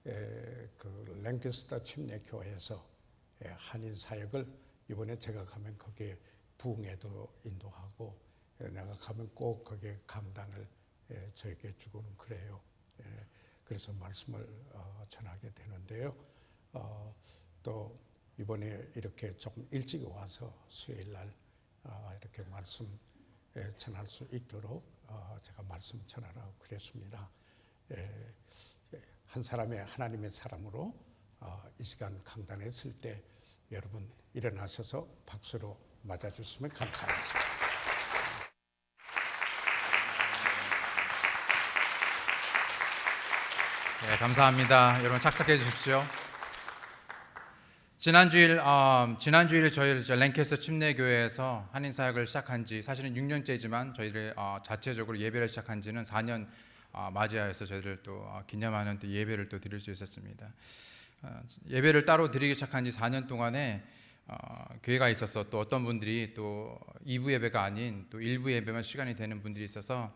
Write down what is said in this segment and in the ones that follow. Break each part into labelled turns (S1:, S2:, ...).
S1: 그 랭캐스터 침례교회에서 한인 사역을 이번에 제가 가면 거기에 부흥회도 인도하고 내가 가면 꼭 거기에 강단을 저에게 주고는 그래요. 그래서 말씀을 전하게 되는데요. 또 이번에 이렇게 조금 일찍 와서 수요일 날 이렇게 말씀 전할 수 있도록 제가 말씀 전하라고 그랬습니다. 한 사람의 하나님의 사람으로 이 시간 강단에 있을 때 여러분 일어나셔서 박수로 맞아주시면 감사하겠습니다.
S2: 네, 감사합니다. 여러분 착석해 주십시오. 지난주일 저희 랭캐스터 침례교회에서 한인 사역을 시작한 지 사실은 6년째지만 저희를 자체적으로 예배를 시작한 지는 4년 맞이하여서 저희를 또 기념하는 또 예배를 또 드릴 수 있었습니다. 예배를 따로 드리기 시작한 지 4년 동안에 교회가 있어서 또 어떤 분들이 또 2부 예배가 아닌 또 1부 예배만 시간이 되는 분들이 있어서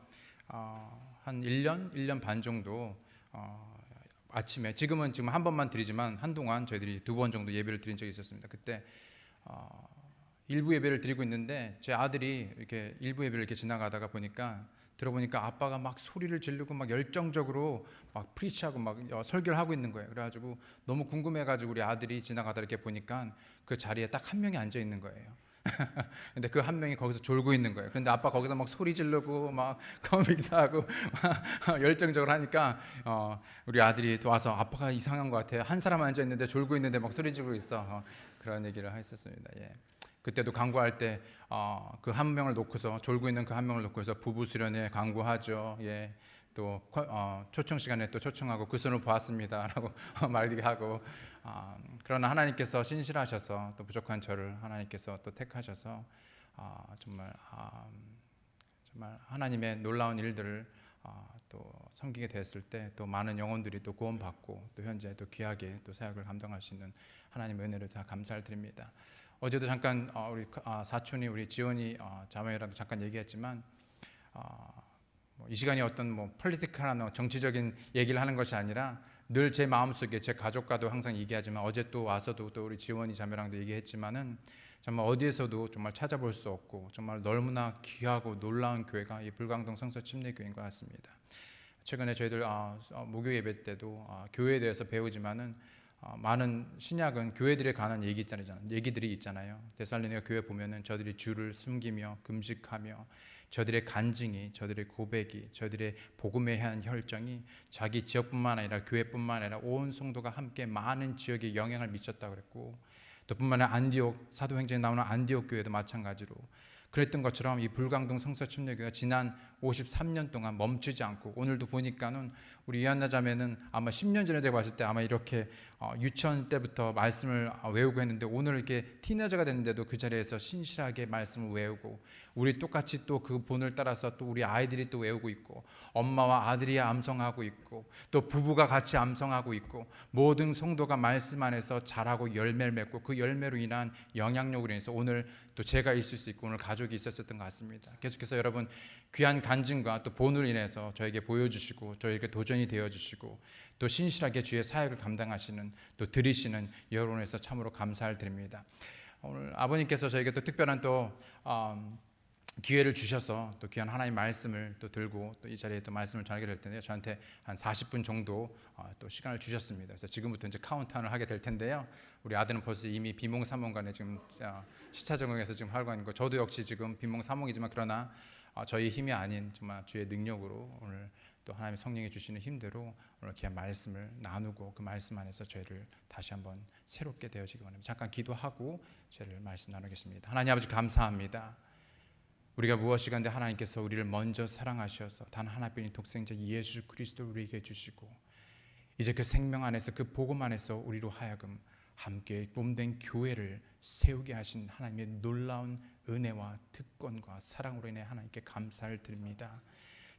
S2: 한 1년 반 정도 아침에 지금 한 번만 드리지만 한동안 저희들이 2번 정도 예배를 드린 적이 있었습니다. 그때 1부 예배를 드리고 있는데 제 아들이 이렇게 1부 예배를 이렇게 지나가다가 들어보니까 아빠가 막 소리를 지르고 막 열정적으로 막 프리치하고 막 설교를 하고 있는 거예요. 그래가지고 너무 궁금해가지고 우리 아들이 지나가다 이렇게 보니까 그 자리에 딱 한 명이 앉아 있는 거예요. 근데 그 한 명이 거기서 졸고 있는 거예요. 그런데 아빠 거기서 막 소리 지르고 막 컴퓨터 하고 열정적으로 하니까 우리 아들이 또 와서 아빠가 이상한 것 같아. 한 사람 앉아 있는데 졸고 있는데 막 소리 지르고 있어. 그런 얘기를 했었습니다. 예. 그때도 강구할 때 그 한 명을 놓고서 졸고 있는 그 한 명을 놓고서 부부 수련회 강구하죠. 예. 또 초청 시간에 또 초청하고 그 손을 보았습니다라고 말하게 하고 그러나 하나님께서 신실하셔서 또 부족한 저를 하나님께서 또 택하셔서 정말 하나님의 놀라운 일들을 또 섬기게 됐을 때 또 많은 영혼들이 또 구원받고 또 현재 또 귀하게 또 사역을 감당할 수 있는 하나님의 은혜를 다 감사를 드립니다. 어제도 잠깐 우리 사촌이 우리 지원이 자매랑도 잠깐 얘기했지만 이 시간이 어떤 폴리티컬한 정치적인 얘기를 하는 것이 아니라 늘 제 마음속에 제 가족과도 항상 얘기하지만 어제 또 와서도 또 우리 지원이 자매랑도 얘기했지만은 정말 어디에서도 정말 찾아볼 수 없고 정말 너무나 귀하고 놀라운 교회가 이 불광동 성서 침례교회인 것 같습니다. 최근에 저희들 목요 예배 때도 교회에 대해서 배우지만은 많은 신약은 교회들에 관한 얘기들이 있잖아요. 데살로니가 교회 보면은 저들이 주를 숨기며 금식하며 저들의 간증이, 저들의 고백이, 저들의 복음에 대한 혈정이 자기 지역뿐만 아니라 교회뿐만 아니라 온 성도가 함께 많은 지역에 영향을 미쳤다고 그랬고 또 뿐만 아니라 안디옥, 사도행전에 나오는 안디옥 교회도 마찬가지로 그랬던 것처럼 이 불광동 성서침례교회가 지난 53년 동안 멈추지 않고 오늘도 보니까는 우리 이한나 자매는 아마 10년 전에 제가 봤을 때 아마 이렇게 유치원 때부터 말씀을 외우고 했는데 오늘 이렇게 티네저가 됐는데도 그 자리에서 신실하게 말씀을 외우고 우리 똑같이 또 그 본을 따라서 또 우리 아이들이 또 외우고 있고 엄마와 아들이 암송하고 있고 또 부부가 같이 암송하고 있고 모든 성도가 말씀 안에서 자라고 열매를 맺고 그 열매로 인한 영향력으로 인해서 오늘 또 제가 있을 수 있고 오늘 가족이 있었던 것 같습니다. 계속해서 여러분 귀한 간증과 또 본을 인해서 저에게 보여주시고 저에게 도전이 되어주시고 또 신실하게 주의 사역을 감당하시는 또 들으시는 여러분에서 참으로 감사를 드립니다. 오늘 아버님께서 저에게 또 특별한 또 기회를 주셔서 또 귀한 하나님의 말씀을 또 들고 또 이 자리에 또 말씀을 전하게 될 텐데요. 저한테 한 40분 정도 또 시간을 주셨습니다. 그래서 지금부터 이제 카운트다운을 하게 될 텐데요. 우리 아들은 벌써 이미 비몽사몽간에 지금 시차 적응해서 지금 하고 있는 거. 저도 역시 지금 비몽사몽이지만 그러나 저희 힘이 아닌 정말 주의 능력으로 오늘 또 하나님의 성령이 주시는 힘대로 오늘 귀한 말씀을 나누고 그 말씀 안에서 저희를 다시 한번 새롭게 되어지기 원합니다. 잠깐 기도하고 저희를 말씀 나누겠습니다. 하나님 아버지 감사합니다. 우리가 무엇이간데 하나님께서 우리를 먼저 사랑하셔서 단 하나뿐인 독생자 예수 그리스도를 우리에게 주시고 이제 그 생명 안에서 그 복음 안에서 우리로 하여금 함께 몸된 교회를 세우게 하신 하나님의 놀라운 은혜와 특권과 사랑으로 인해 하나님께 감사를 드립니다.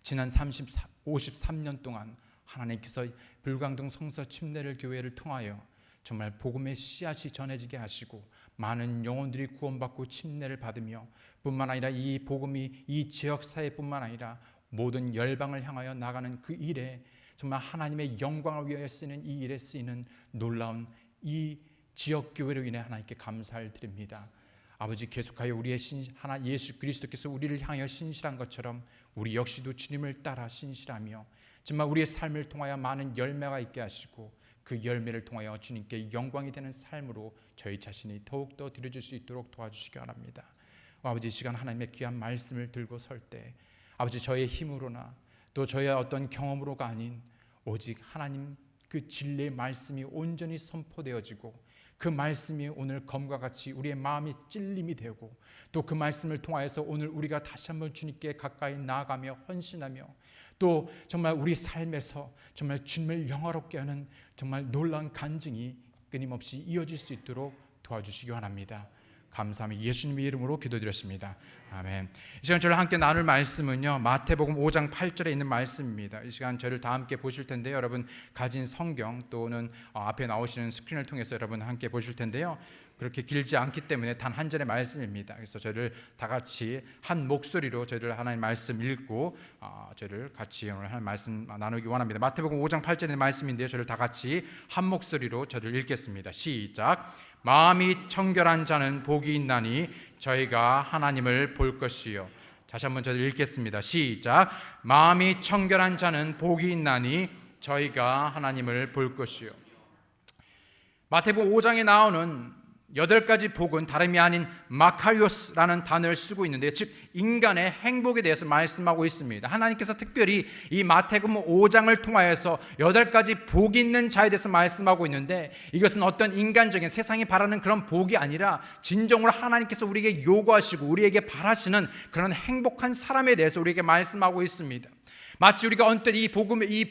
S2: 지난 53년 동안 하나님께서 불광동 성서 침례를 교회를 통하여 정말 복음의 씨앗이 전해지게 하시고 많은 영혼들이 구원받고 침례를 받으며 뿐만 아니라 이 복음이 이 지역사회뿐만 아니라 모든 열방을 향하여 나가는 그 일에 정말 하나님의 영광을 위하여 쓰이는 이 일에 쓰이는 놀라운 이 지역교회로 인해 하나님께 감사를 드립니다. 아버지, 계속하여 우리의 하나 예수 그리스도께서 우리를 향하여 신실한 것처럼 우리 역시도 주님을 따라 신실하며 정말 우리의 삶을 통하여 많은 열매가 있게 하시고 그 열매를 통하여 주님께 영광이 되는 삶으로 저희 자신이 더욱더 드려질 수 있도록 도와주시기 바랍니다. 아버지, 이 시간 하나님의 귀한 말씀을 들고 설 때 아버지, 저의 힘으로나 또 저의 어떤 경험으로가 아닌 오직 하나님 그 진리의 말씀이 온전히 선포되어지고 그 말씀이 오늘 검과 같이 우리의 마음이 찔림이 되고 또 그 말씀을 통하여서 오늘 우리가 다시 한번 주님께 가까이 나아가며 헌신하며 또 정말 우리 삶에서 정말 주님을 영화롭게 하는 정말 놀라운 간증이 끊임없이 이어질 수 있도록 도와주시기 원합니다. 감사하며 예수님의 이름으로 기도드렸습니다. 아멘. 이 시간 저를 함께 나눌 말씀은요, 마태복음 5장 8절에 있는 말씀입니다. 이 시간 저를 다 함께 보실 텐데요, 여러분 가진 성경 또는 앞에 나오시는 스크린을 통해서 여러분 함께 보실 텐데요, 그렇게 길지 않기 때문에 단 한 절의 말씀입니다. 그래서 저를 다 같이 한 목소리로 저를 하나님 말씀 읽고 저를 같이 오늘 하나님 말씀 나누기 원합니다. 마태복음 5장 8절의 말씀인데요, 저를 다 같이 한 목소리로 저를 읽겠습니다. 시작. 마음이 청결한 자는 복이 있나니 저희가 하나님을 볼 것이요. 다시 한번 저를 읽겠습니다. 시작. 마음이 청결한 자는 복이 있나니 저희가 하나님을 볼 것이요. 마태복음 5장에 나오는 8가지 복은 다름이 아닌 마카리오스라는 단어를 쓰고 있는데, 즉 인간의 행복에 대해서 말씀하고 있습니다. 하나님께서 특별히 이 마태복음 5장을 통하여서 8가지 복이 있는 자에 대해서 말씀하고 있는데, 이것은 어떤 인간적인 세상이 바라는 그런 복이 아니라 진정으로 하나님께서 우리에게 요구하시고 우리에게 바라시는 그런 행복한 사람에 대해서 우리에게 말씀하고 있습니다. 마치 우리가 언뜻 이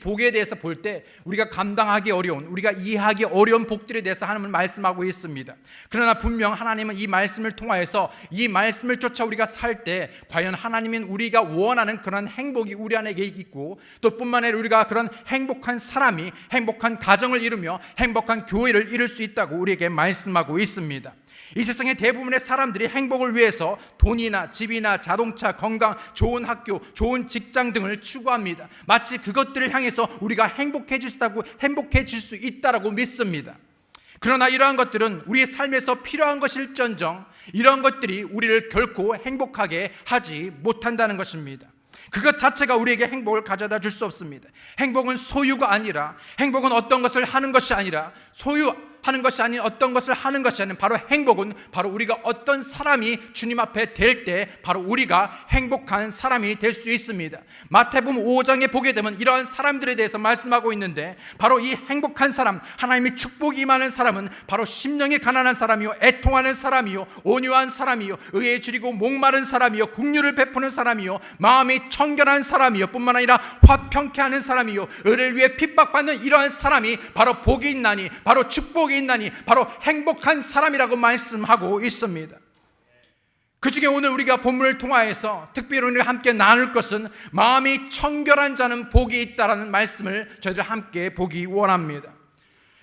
S2: 복에 대해서 볼 때 우리가 감당하기 어려운, 우리가 이해하기 어려운 복들에 대해서 하나님은 말씀하고 있습니다. 그러나 분명 하나님은 이 말씀을 통하여서 이 말씀을 쫓아 우리가 살 때 과연 하나님은 우리가 원하는 그런 행복이 우리 안에 있고, 또 뿐만 아니라 우리가 그런 행복한 사람이 행복한 가정을 이루며 행복한 교회를 이룰 수 있다고 우리에게 말씀하고 있습니다. 이 세상의 대부분의 사람들이 행복을 위해서 돈이나 집이나 자동차, 건강, 좋은 학교, 좋은 직장 등을 추구합니다. 마치 그것들을 향해서 우리가 행복해질 수 있다고 믿습니다. 그러나 이러한 것들은 우리의 삶에서 필요한 것일전정 이런 것들이 우리를 결코 행복하게 하지 못한다는 것입니다. 그것 자체가 우리에게 행복을 가져다 줄 수 없습니다. 행복은 소유가 아니라, 행복은 어떤 것을 하는 것이 아니라, 소유하는 것이 아닌 어떤 것을 하는 것이 아닌, 바로 행복은 바로 우리가 어떤 사람이 주님 앞에 될 때 바로 우리가 행복한 사람이 될 수 있습니다. 마태복음 5장에 보게 되면 이러한 사람들에 대해서 말씀하고 있는데, 바로 이 행복한 사람, 하나님의 축복이 임하는 사람은 바로 심령이 가난한 사람이요, 애통하는 사람이요, 온유한 사람이요, 의에 줄이고 목마른 사람이요, 긍휼을 베푸는 사람이요, 마음이 청결한 사람이요, 뿐만 아니라 화평케 하는 사람이요, 의를 위해 핍박받는 이러한 사람이 바로 복이 있나니, 바로 축복이 있나니, 바로 행복한 사람이라고 말씀하고 있습니다. 그 중에 오늘 우리가 본문을 통하여서 특별히 오늘 함께 나눌 것은 마음이 청결한 자는 복이 있다라는 말씀을 저희들 함께 보기 원합니다.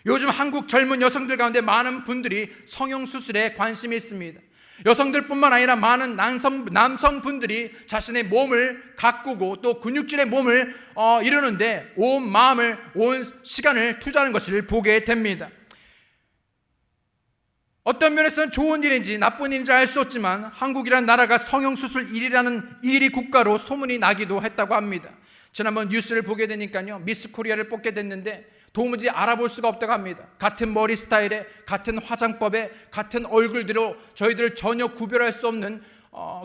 S2: 요즘 한국 젊은 여성들 가운데 많은 분들이 성형수술에 관심이 있습니다. 여성들뿐만 아니라 많은 남성분들이 자신의 몸을 가꾸고 또 근육질의 몸을 이루는데 온 마음을, 온 시간을 투자하는 것을 보게 됩니다. 어떤 면에서는 좋은 일인지 나쁜 일인지 알 수 없지만 한국이라는 나라가 성형수술 1위 국가로 소문이 나기도 했다고 합니다. 지난번 뉴스를 보게 되니까요, 미스 코리아를 뽑게 됐는데 도무지 알아볼 수가 없다고 합니다. 같은 머리 스타일에, 같은 화장법에, 같은 얼굴들로 저희들 전혀 구별할 수 없는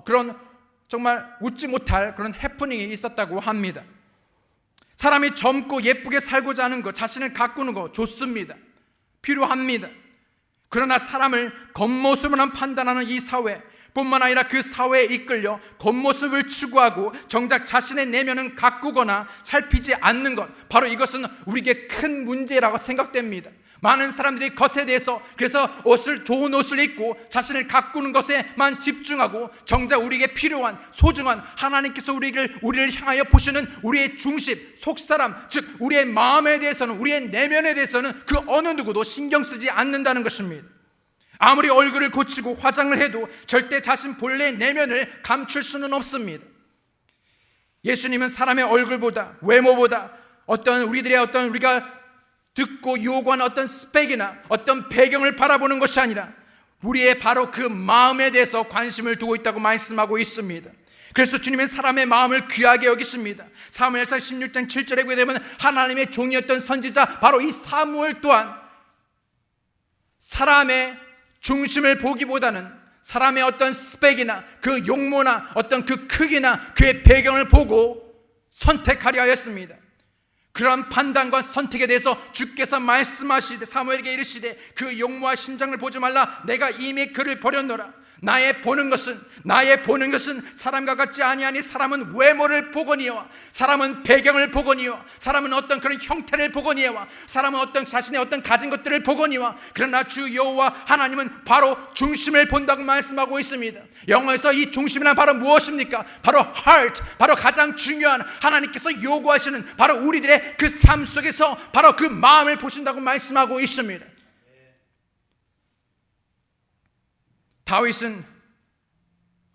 S2: 그런 정말 웃지 못할 그런 해프닝이 있었다고 합니다. 사람이 젊고 예쁘게 살고자 하는 것, 자신을 가꾸는 것 좋습니다. 필요합니다. 그러나 사람을 겉모습으로만 판단하는 이 사회, 뿐만 아니라 그 사회에 이끌려 겉모습을 추구하고 정작 자신의 내면은 가꾸거나 살피지 않는 것, 바로 이것은 우리에게 큰 문제라고 생각됩니다. 많은 사람들이 것에 대해서 그래서 좋은 옷을 입고 자신을 가꾸는 것에만 집중하고 정작 우리에게 필요한 소중한 하나님께서 우리를 향하여 보시는 우리의 중심, 속사람, 즉 우리의 마음에 대해서는, 우리의 내면에 대해서는 그 어느 누구도 신경 쓰지 않는다는 것입니다. 아무리 얼굴을 고치고 화장을 해도 절대 자신 본래의 내면을 감출 수는 없습니다. 예수님은 사람의 얼굴보다, 외모보다 어떤 우리들의 어떤 우리가 듣고 요구하는 어떤 스펙이나 어떤 배경을 바라보는 것이 아니라 우리의 바로 그 마음에 대해서 관심을 두고 있다고 말씀하고 있습니다. 그래서 주님은 사람의 마음을 귀하게 여기십니다. 사무엘상 16장 7절에 보게 되면 하나님의 종이었던 선지자 바로 이 사무엘 또한 사람의 중심을 보기보다는 사람의 어떤 스펙이나 그 용모나 어떤 그 크기나 그의 배경을 보고 선택하려 하였습니다. 그런 판단과 선택에 대해서 주께서 말씀하시되 사무엘에게 이르시되 그 용모와 신장을 보지 말라. 내가 이미 그를 버렸노라. 나의 보는 것은 사람과 같지 아니하니 사람은 외모를 보거니와 사람은 배경을 보거니와 사람은 어떤 그런 형태를 보거니와 사람은 어떤 자신의 어떤 가진 것들을 보거니와 그러나 주 여호와 하나님은 바로 중심을 본다고 말씀하고 있습니다. 영어에서 이 중심이란 바로 무엇입니까? 바로 heart, 바로 가장 중요한 하나님께서 요구하시는 바로 우리들의 그 삶 속에서 바로 그 마음을 보신다고 말씀하고 있습니다. 다윗은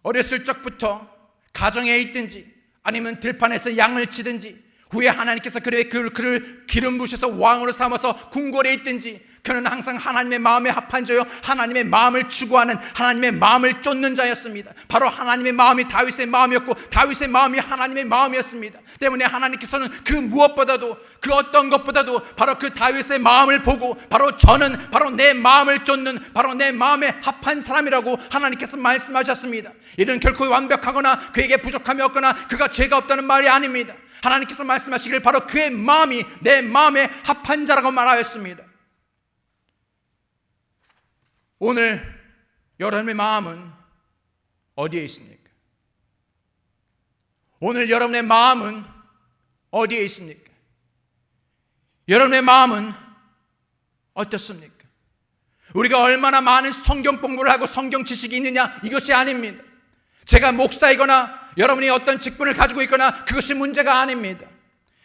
S2: 어렸을 적부터 가정에 있든지 아니면 들판에서 양을 치든지 후에 하나님께서 그를 기름 부으셔서 왕으로 삼아서 궁궐에 있든지 그는 항상 하나님의 마음에 합한 자요 하나님의 마음을 추구하는 하나님의 마음을 쫓는 자였습니다. 바로 하나님의 마음이 다윗의 마음이었고 다윗의 마음이 하나님의 마음이었습니다. 때문에 하나님께서는 그 무엇보다도 그 어떤 것보다도 바로 그 다윗의 마음을 보고 바로 저는 바로 내 마음을 쫓는 바로 내 마음에 합한 사람이라고 하나님께서 말씀하셨습니다. 이는 결코 완벽하거나 그에게 부족함이 없거나 그가 죄가 없다는 말이 아닙니다. 하나님께서 말씀하시기를 바로 그의 마음이 내 마음에 합한 자라고 말하였습니다. 오늘 여러분의 마음은 어디에 있습니까? 오늘 여러분의 마음은 어디에 있습니까? 여러분의 마음은 어떻습니까? 우리가 얼마나 많은 성경 공부를 하고 성경 지식이 있느냐 이것이 아닙니다. 제가 목사이거나 여러분이 어떤 직분을 가지고 있거나 그것이 문제가 아닙니다.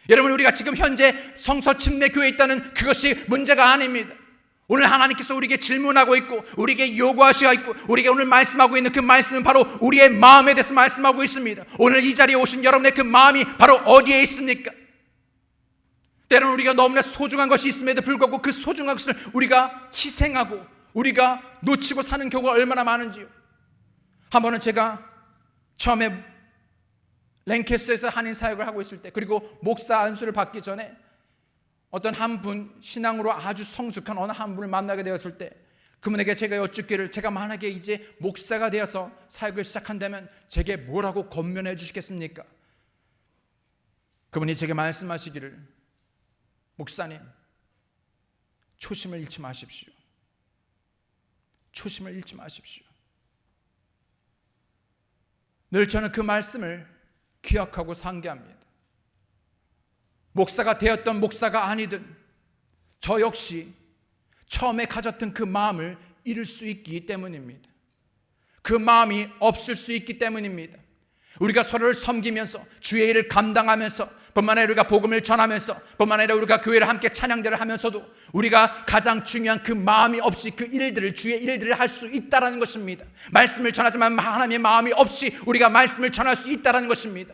S2: 여러분 우리가 지금 현재 성서 침례교회에 있다는 그것이 문제가 아닙니다. 오늘 하나님께서 우리에게 질문하고 있고 우리에게 요구하시고 있고 우리에게 오늘 말씀하고 있는 그 말씀은 바로 우리의 마음에 대해서 말씀하고 있습니다. 오늘 이 자리에 오신 여러분의 그 마음이 바로 어디에 있습니까? 때로는 우리가 너무나 소중한 것이 있음에도 불구하고 그 소중한 것을 우리가 희생하고 우리가 놓치고 사는 경우가 얼마나 많은지요. 한 번은 제가 처음에 랭캐스터에서 한인 사역을 하고 있을 때 그리고 목사 안수를 받기 전에 어떤 한 분 신앙으로 아주 성숙한 어느 한 분을 만나게 되었을 때 그분에게 제가 여쭙기를 제가 만약에 이제 목사가 되어서 사역을 시작한다면 제게 뭐라고 권면해 주시겠습니까? 그분이 제게 말씀하시기를 목사님 초심을 잃지 마십시오. 초심을 잃지 마십시오. 늘 저는 그 말씀을 기억하고 상기합니다. 목사가 되었던 목사가 아니든 저 역시 처음에 가졌던 그 마음을 잃을 수 있기 때문입니다. 그 마음이 없을 수 있기 때문입니다. 우리가 서로를 섬기면서 주의 일을 감당하면서 뿐만 아니라 우리가 복음을 전하면서 뿐만 아니라 우리가 교회를 함께 찬양대를 하면서도 우리가 가장 중요한 그 마음이 없이 그 일들을 주의 일들을 할 수 있다라는 것입니다. 말씀을 전하지만 하나님의 마음이 없이 우리가 말씀을 전할 수 있다라는 것입니다.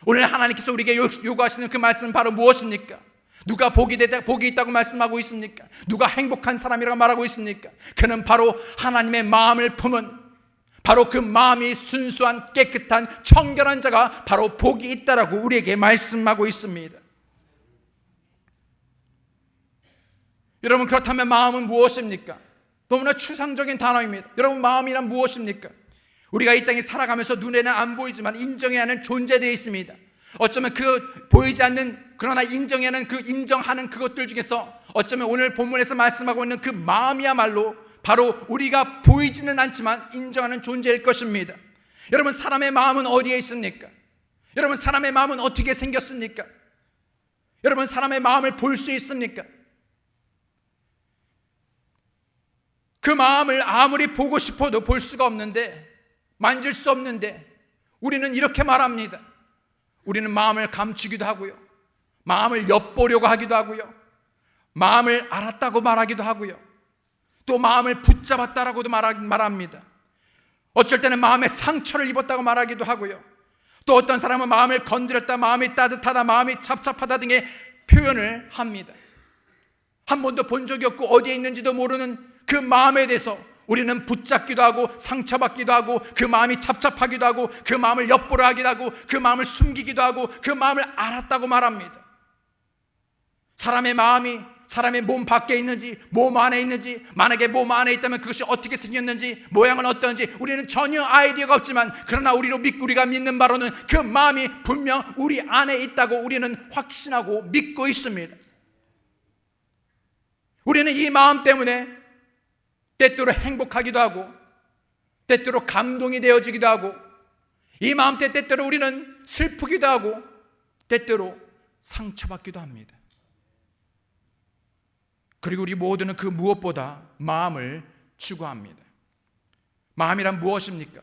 S2: 오늘 하나님께서 우리에게 요구하시는 그 말씀은 바로 무엇입니까? 누가 복이 있다고 말씀하고 있습니까? 누가 행복한 사람이라고 말하고 있습니까? 그는 바로 하나님의 마음을 품은 바로 그 마음이 순수한 깨끗한 청결한 자가 바로 복이 있다라고 우리에게 말씀하고 있습니다. 여러분 그렇다면 마음은 무엇입니까? 너무나 추상적인 단어입니다. 여러분 마음이란 무엇입니까? 우리가 이 땅에 살아가면서 눈에는 안 보이지만 인정해야 하는 존재되어 있습니다. 어쩌면 그 보이지 않는 그러나 인정해야 하는 그 인정하는 그것들 중에서 어쩌면 오늘 본문에서 말씀하고 있는 그 마음이야말로 바로 우리가 보이지는 않지만 인정하는 존재일 것입니다. 여러분 사람의 마음은 어디에 있습니까? 여러분 사람의 마음은 어떻게 생겼습니까? 여러분 사람의 마음을 볼 수 있습니까? 그 마음을 아무리 보고 싶어도 볼 수가 없는데 만질 수 없는데 우리는 이렇게 말합니다. 우리는 마음을 감추기도 하고요. 마음을 엿보려고 하기도 하고요. 마음을 알았다고 말하기도 하고요. 또 마음을 붙잡았다라고도 말합니다. 어쩔 때는 마음에 상처를 입었다고 말하기도 하고요. 또 어떤 사람은 마음을 건드렸다, 마음이 따뜻하다, 마음이 찹찹하다 등의 표현을 합니다. 한 번도 본 적이 없고 어디에 있는지도 모르는 그 마음에 대해서 우리는 붙잡기도 하고 상처받기도 하고 그 마음이 답답하기도 하고 그 마음을 엿보려 하기도 하고 그 마음을 숨기기도 하고 그 마음을 알았다고 말합니다. 사람의 마음이 사람의 몸 밖에 있는지 몸 안에 있는지, 만약에 몸 안에 있다면 그것이 어떻게 생겼는지 모양은 어떤지 우리는 전혀 아이디어가 없지만, 그러나 우리가 믿는 바로는 그 마음이 분명 우리 안에 있다고 우리는 확신하고 믿고 있습니다. 우리는 이 마음 때문에 때때로 행복하기도 하고 때때로 감동이 되어지기도 하고, 이 마음 때때로 우리는 슬프기도 하고 때때로 상처받기도 합니다. 그리고 우리 모두는 그 무엇보다 마음을 추구합니다. 마음이란 무엇입니까?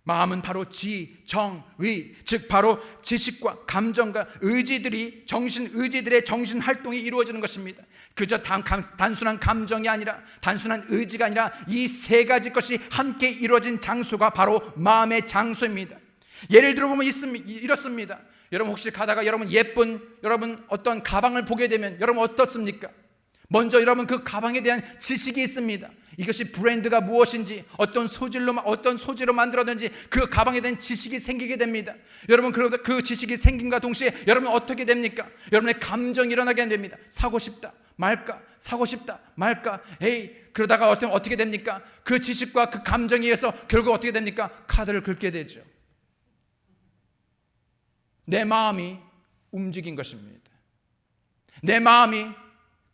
S2: 마음은 바로 지, 정, 의, 즉 바로 지식과 감정과 의지들의 정신 활동이 이루어지는 것입니다. 그저 단순한 감정이 아니라, 단순한 의지가 아니라 이 세 가지 것이 함께 이루어진 장소가 바로 마음의 장소입니다. 예를 들어보면 이렇습니다. 여러분 혹시 가다가 여러분 어떤 가방을 보게 되면 여러분 어떻습니까? 먼저 여러분 그 가방에 대한 지식이 있습니다. 이것이 브랜드가 무엇인지, 어떤 소재로 만들었는지 그 가방에 대한 지식이 생기게 됩니다. 여러분 그 지식이 생김과 동시에 여러분 어떻게 됩니까? 여러분의 감정이 일어나게 됩니다. 사고 싶다 말까, 사고 싶다 말까. 그러다가 어떻게 됩니까? 그 지식과 그 감정에 의해서 결국 어떻게 됩니까? 카드를 긁게 되죠. 내 마음이 움직인 것입니다. 내 마음이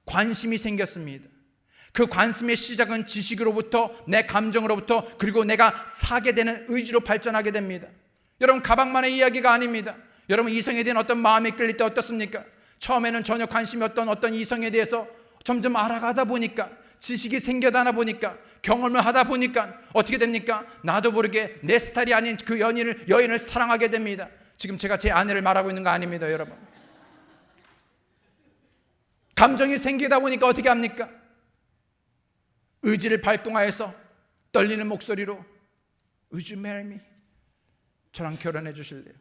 S2: 관심이 생겼습니다. 그 관심의 시작은 지식으로부터, 내 감정으로부터, 그리고 내가 사게 되는 의지로 발전하게 됩니다. 여러분 가방만의 이야기가 아닙니다. 여러분 이성에 대한 어떤 마음이 끌릴 때 어떻습니까? 처음에는 전혀 관심이 어떤 이성에 대해서 점점 알아가다 보니까, 지식이 생겨나다 보니까, 경험을 하다 보니까 어떻게 됩니까? 나도 모르게 내 스타일이 아닌 그 여인을 사랑하게 됩니다. 지금 제가 제 아내를 말하고 있는 거 아닙니다, 여러분. 감정이 생기다 보니까 어떻게 합니까? 의지를 발동하여서 떨리는 목소리로 Would you marry me? 저랑 결혼해 주실래요?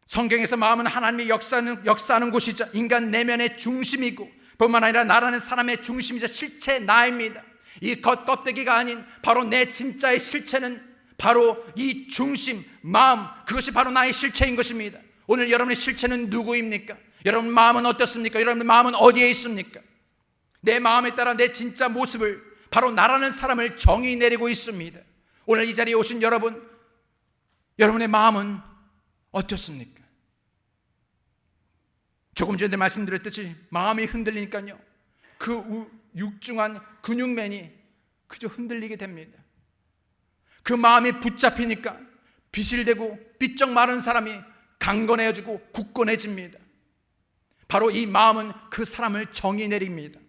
S2: 성경에서 마음은 하나님의 역사하는 곳이자 인간 내면의 중심이고, 뿐만 아니라 나라는 사람의 중심이자 실체 나입니다. 이 겉껍데기가 아닌 바로 내 진짜의 실체는 바로 이 중심, 마음, 그것이 바로 나의 실체인 것입니다. 오늘 여러분의 실체는 누구입니까? 여러분 마음은 어떻습니까? 여러분 마음은 어디에 있습니까? 내 마음에 따라 내 진짜 모습을, 바로 나라는 사람을 정의 내리고 있습니다. 오늘 이 자리에 오신 여러분의 마음은 어떻습니까? 조금 전에 말씀드렸듯이 마음이 흔들리니까요, 그 육중한 근육맨이 그저 흔들리게 됩니다. 그 마음이 붙잡히니까 비실대고 삐쩍 마른 사람이 강건해지고 굳건해집니다. 바로 이 마음은 그 사람을 정의 내립니다.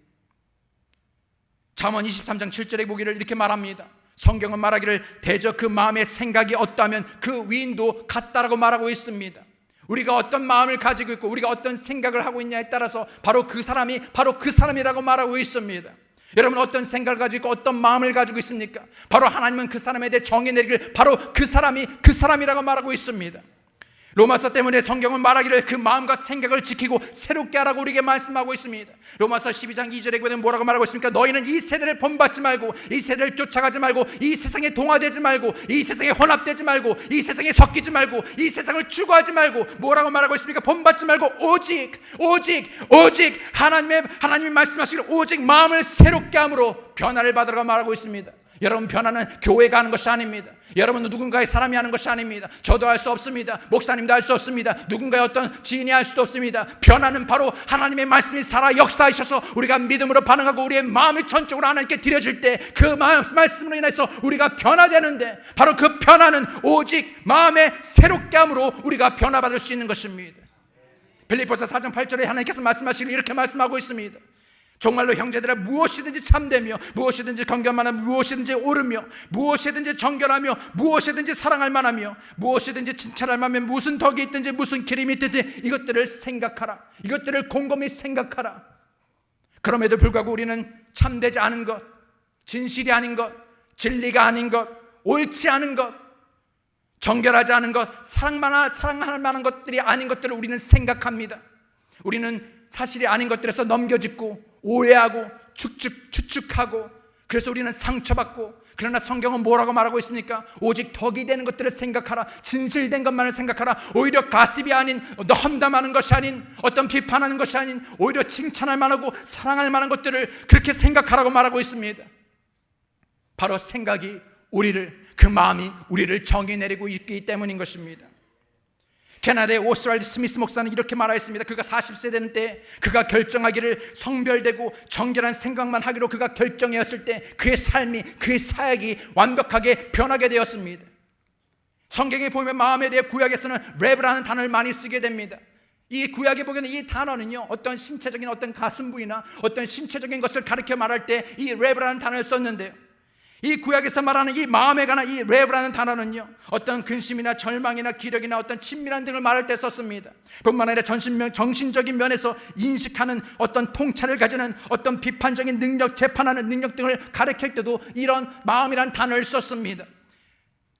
S2: 잠언 23장 7절에 보기를 이렇게 말합니다. 성경은 말하기를 대저 그 마음의 생각이 어떠하면 그 위인도 같다라고 말하고 있습니다. 우리가 어떤 마음을 가지고 있고 우리가 어떤 생각을 하고 있냐에 따라서 바로 그 사람이라고 말하고 있습니다. 여러분 어떤 생각을 가지고 어떤 마음을 가지고 있습니까? 바로 하나님은 그 사람에 대해 정의 내리기를 바로 그 사람이라고 말하고 있습니다. 로마서 때문에 성경은 말하기를 그 마음과 생각을 지키고 새롭게 하라고 우리에게 말씀하고 있습니다. 로마서 12장 2절에 보면 뭐라고 말하고 있습니까? 너희는 이 세대를 본받지 말고, 이 세대를 쫓아가지 말고, 이 세상에 동화되지 말고, 이 세상에 혼합되지 말고, 이 세상에 섞이지 말고, 이 세상을 추구하지 말고, 뭐라고 말하고 있습니까? 본받지 말고 오직 하나님이 말씀하시기를 오직 마음을 새롭게 함으로 변화를 받으라고 말하고 있습니다. 여러분 변화는 교회가 하는 것이 아닙니다. 여러분은 누군가의 사람이 하는 것이 아닙니다. 저도 할 수 없습니다. 목사님도 할 수 없습니다. 누군가의 어떤 지인이 할 수도 없습니다. 변화는 바로 하나님의 말씀이 살아 역사하셔서 우리가 믿음으로 반응하고 우리의 마음이 전적으로 하나님께 드려질 때 그 말씀으로 인해서 우리가 변화되는데, 바로 그 변화는 오직 마음의 새롭게 함으로 우리가 변화받을 수 있는 것입니다. 빌립보서 4장 8절에 하나님께서 말씀하시길 이렇게 말씀하고 있습니다. 정말로 형제들아 무엇이든지 참되며 무엇이든지 경건만하며 무엇이든지 옳으며 무엇이든지 정결하며 무엇이든지 사랑할 만하며 무엇이든지 칭찬할 만하며 무슨 덕이 있든지 무슨 기림이 있든지 이것들을 생각하라. 이것들을 곰곰이 생각하라. 그럼에도 불구하고 우리는 참되지 않은 것, 진실이 아닌 것, 진리가 아닌 것, 옳지 않은 것, 정결하지 않은 것, 사랑할 만한 것들이 아닌 것들을 우리는 생각합니다. 우리는 사실이 아닌 것들에서 넘겨짚고 오해하고 추측하고, 그래서 우리는 상처받고. 그러나 성경은 뭐라고 말하고 있습니까? 오직 덕이 되는 것들을 생각하라. 진실된 것만을 생각하라. 오히려 가십이 아닌, 험담하는 것이 아닌, 어떤 비판하는 것이 아닌, 오히려 칭찬할 만하고 사랑할 만한 것들을 그렇게 생각하라고 말하고 있습니다. 바로 생각이 그 마음이 우리를 정의 내리고 있기 때문인 것입니다. 캐나다의 오스왈드 스미스 목사는 이렇게 말하였습니다. 그가 40세 되는 때 그가 결정하기를 성별되고 정결한 생각만 하기로 그가 결정하였을 때 그의 삶이, 그의 사역이 완벽하게 변하게 되었습니다. 성경에 보면 마음에 대해 구약에서는 랩이라는 단어를 많이 쓰게 됩니다. 이 구약에 보면 이 단어는요, 어떤 신체적인 어떤 가슴 부위나 어떤 신체적인 것을 가리켜 말할 때 이 랩이라는 단어를 썼는데요, 이 구약에서 말하는 이 마음에 관한 이 랩이라는 단어는요, 어떤 근심이나 절망이나 기력이나 어떤 친밀한 등을 말할 때 썼습니다. 뿐만 아니라 정신적인 면에서 인식하는 어떤 통찰을 가지는 어떤 비판적인 능력, 재판하는 능력 등을 가리킬 때도 이런 마음이란 단어를 썼습니다.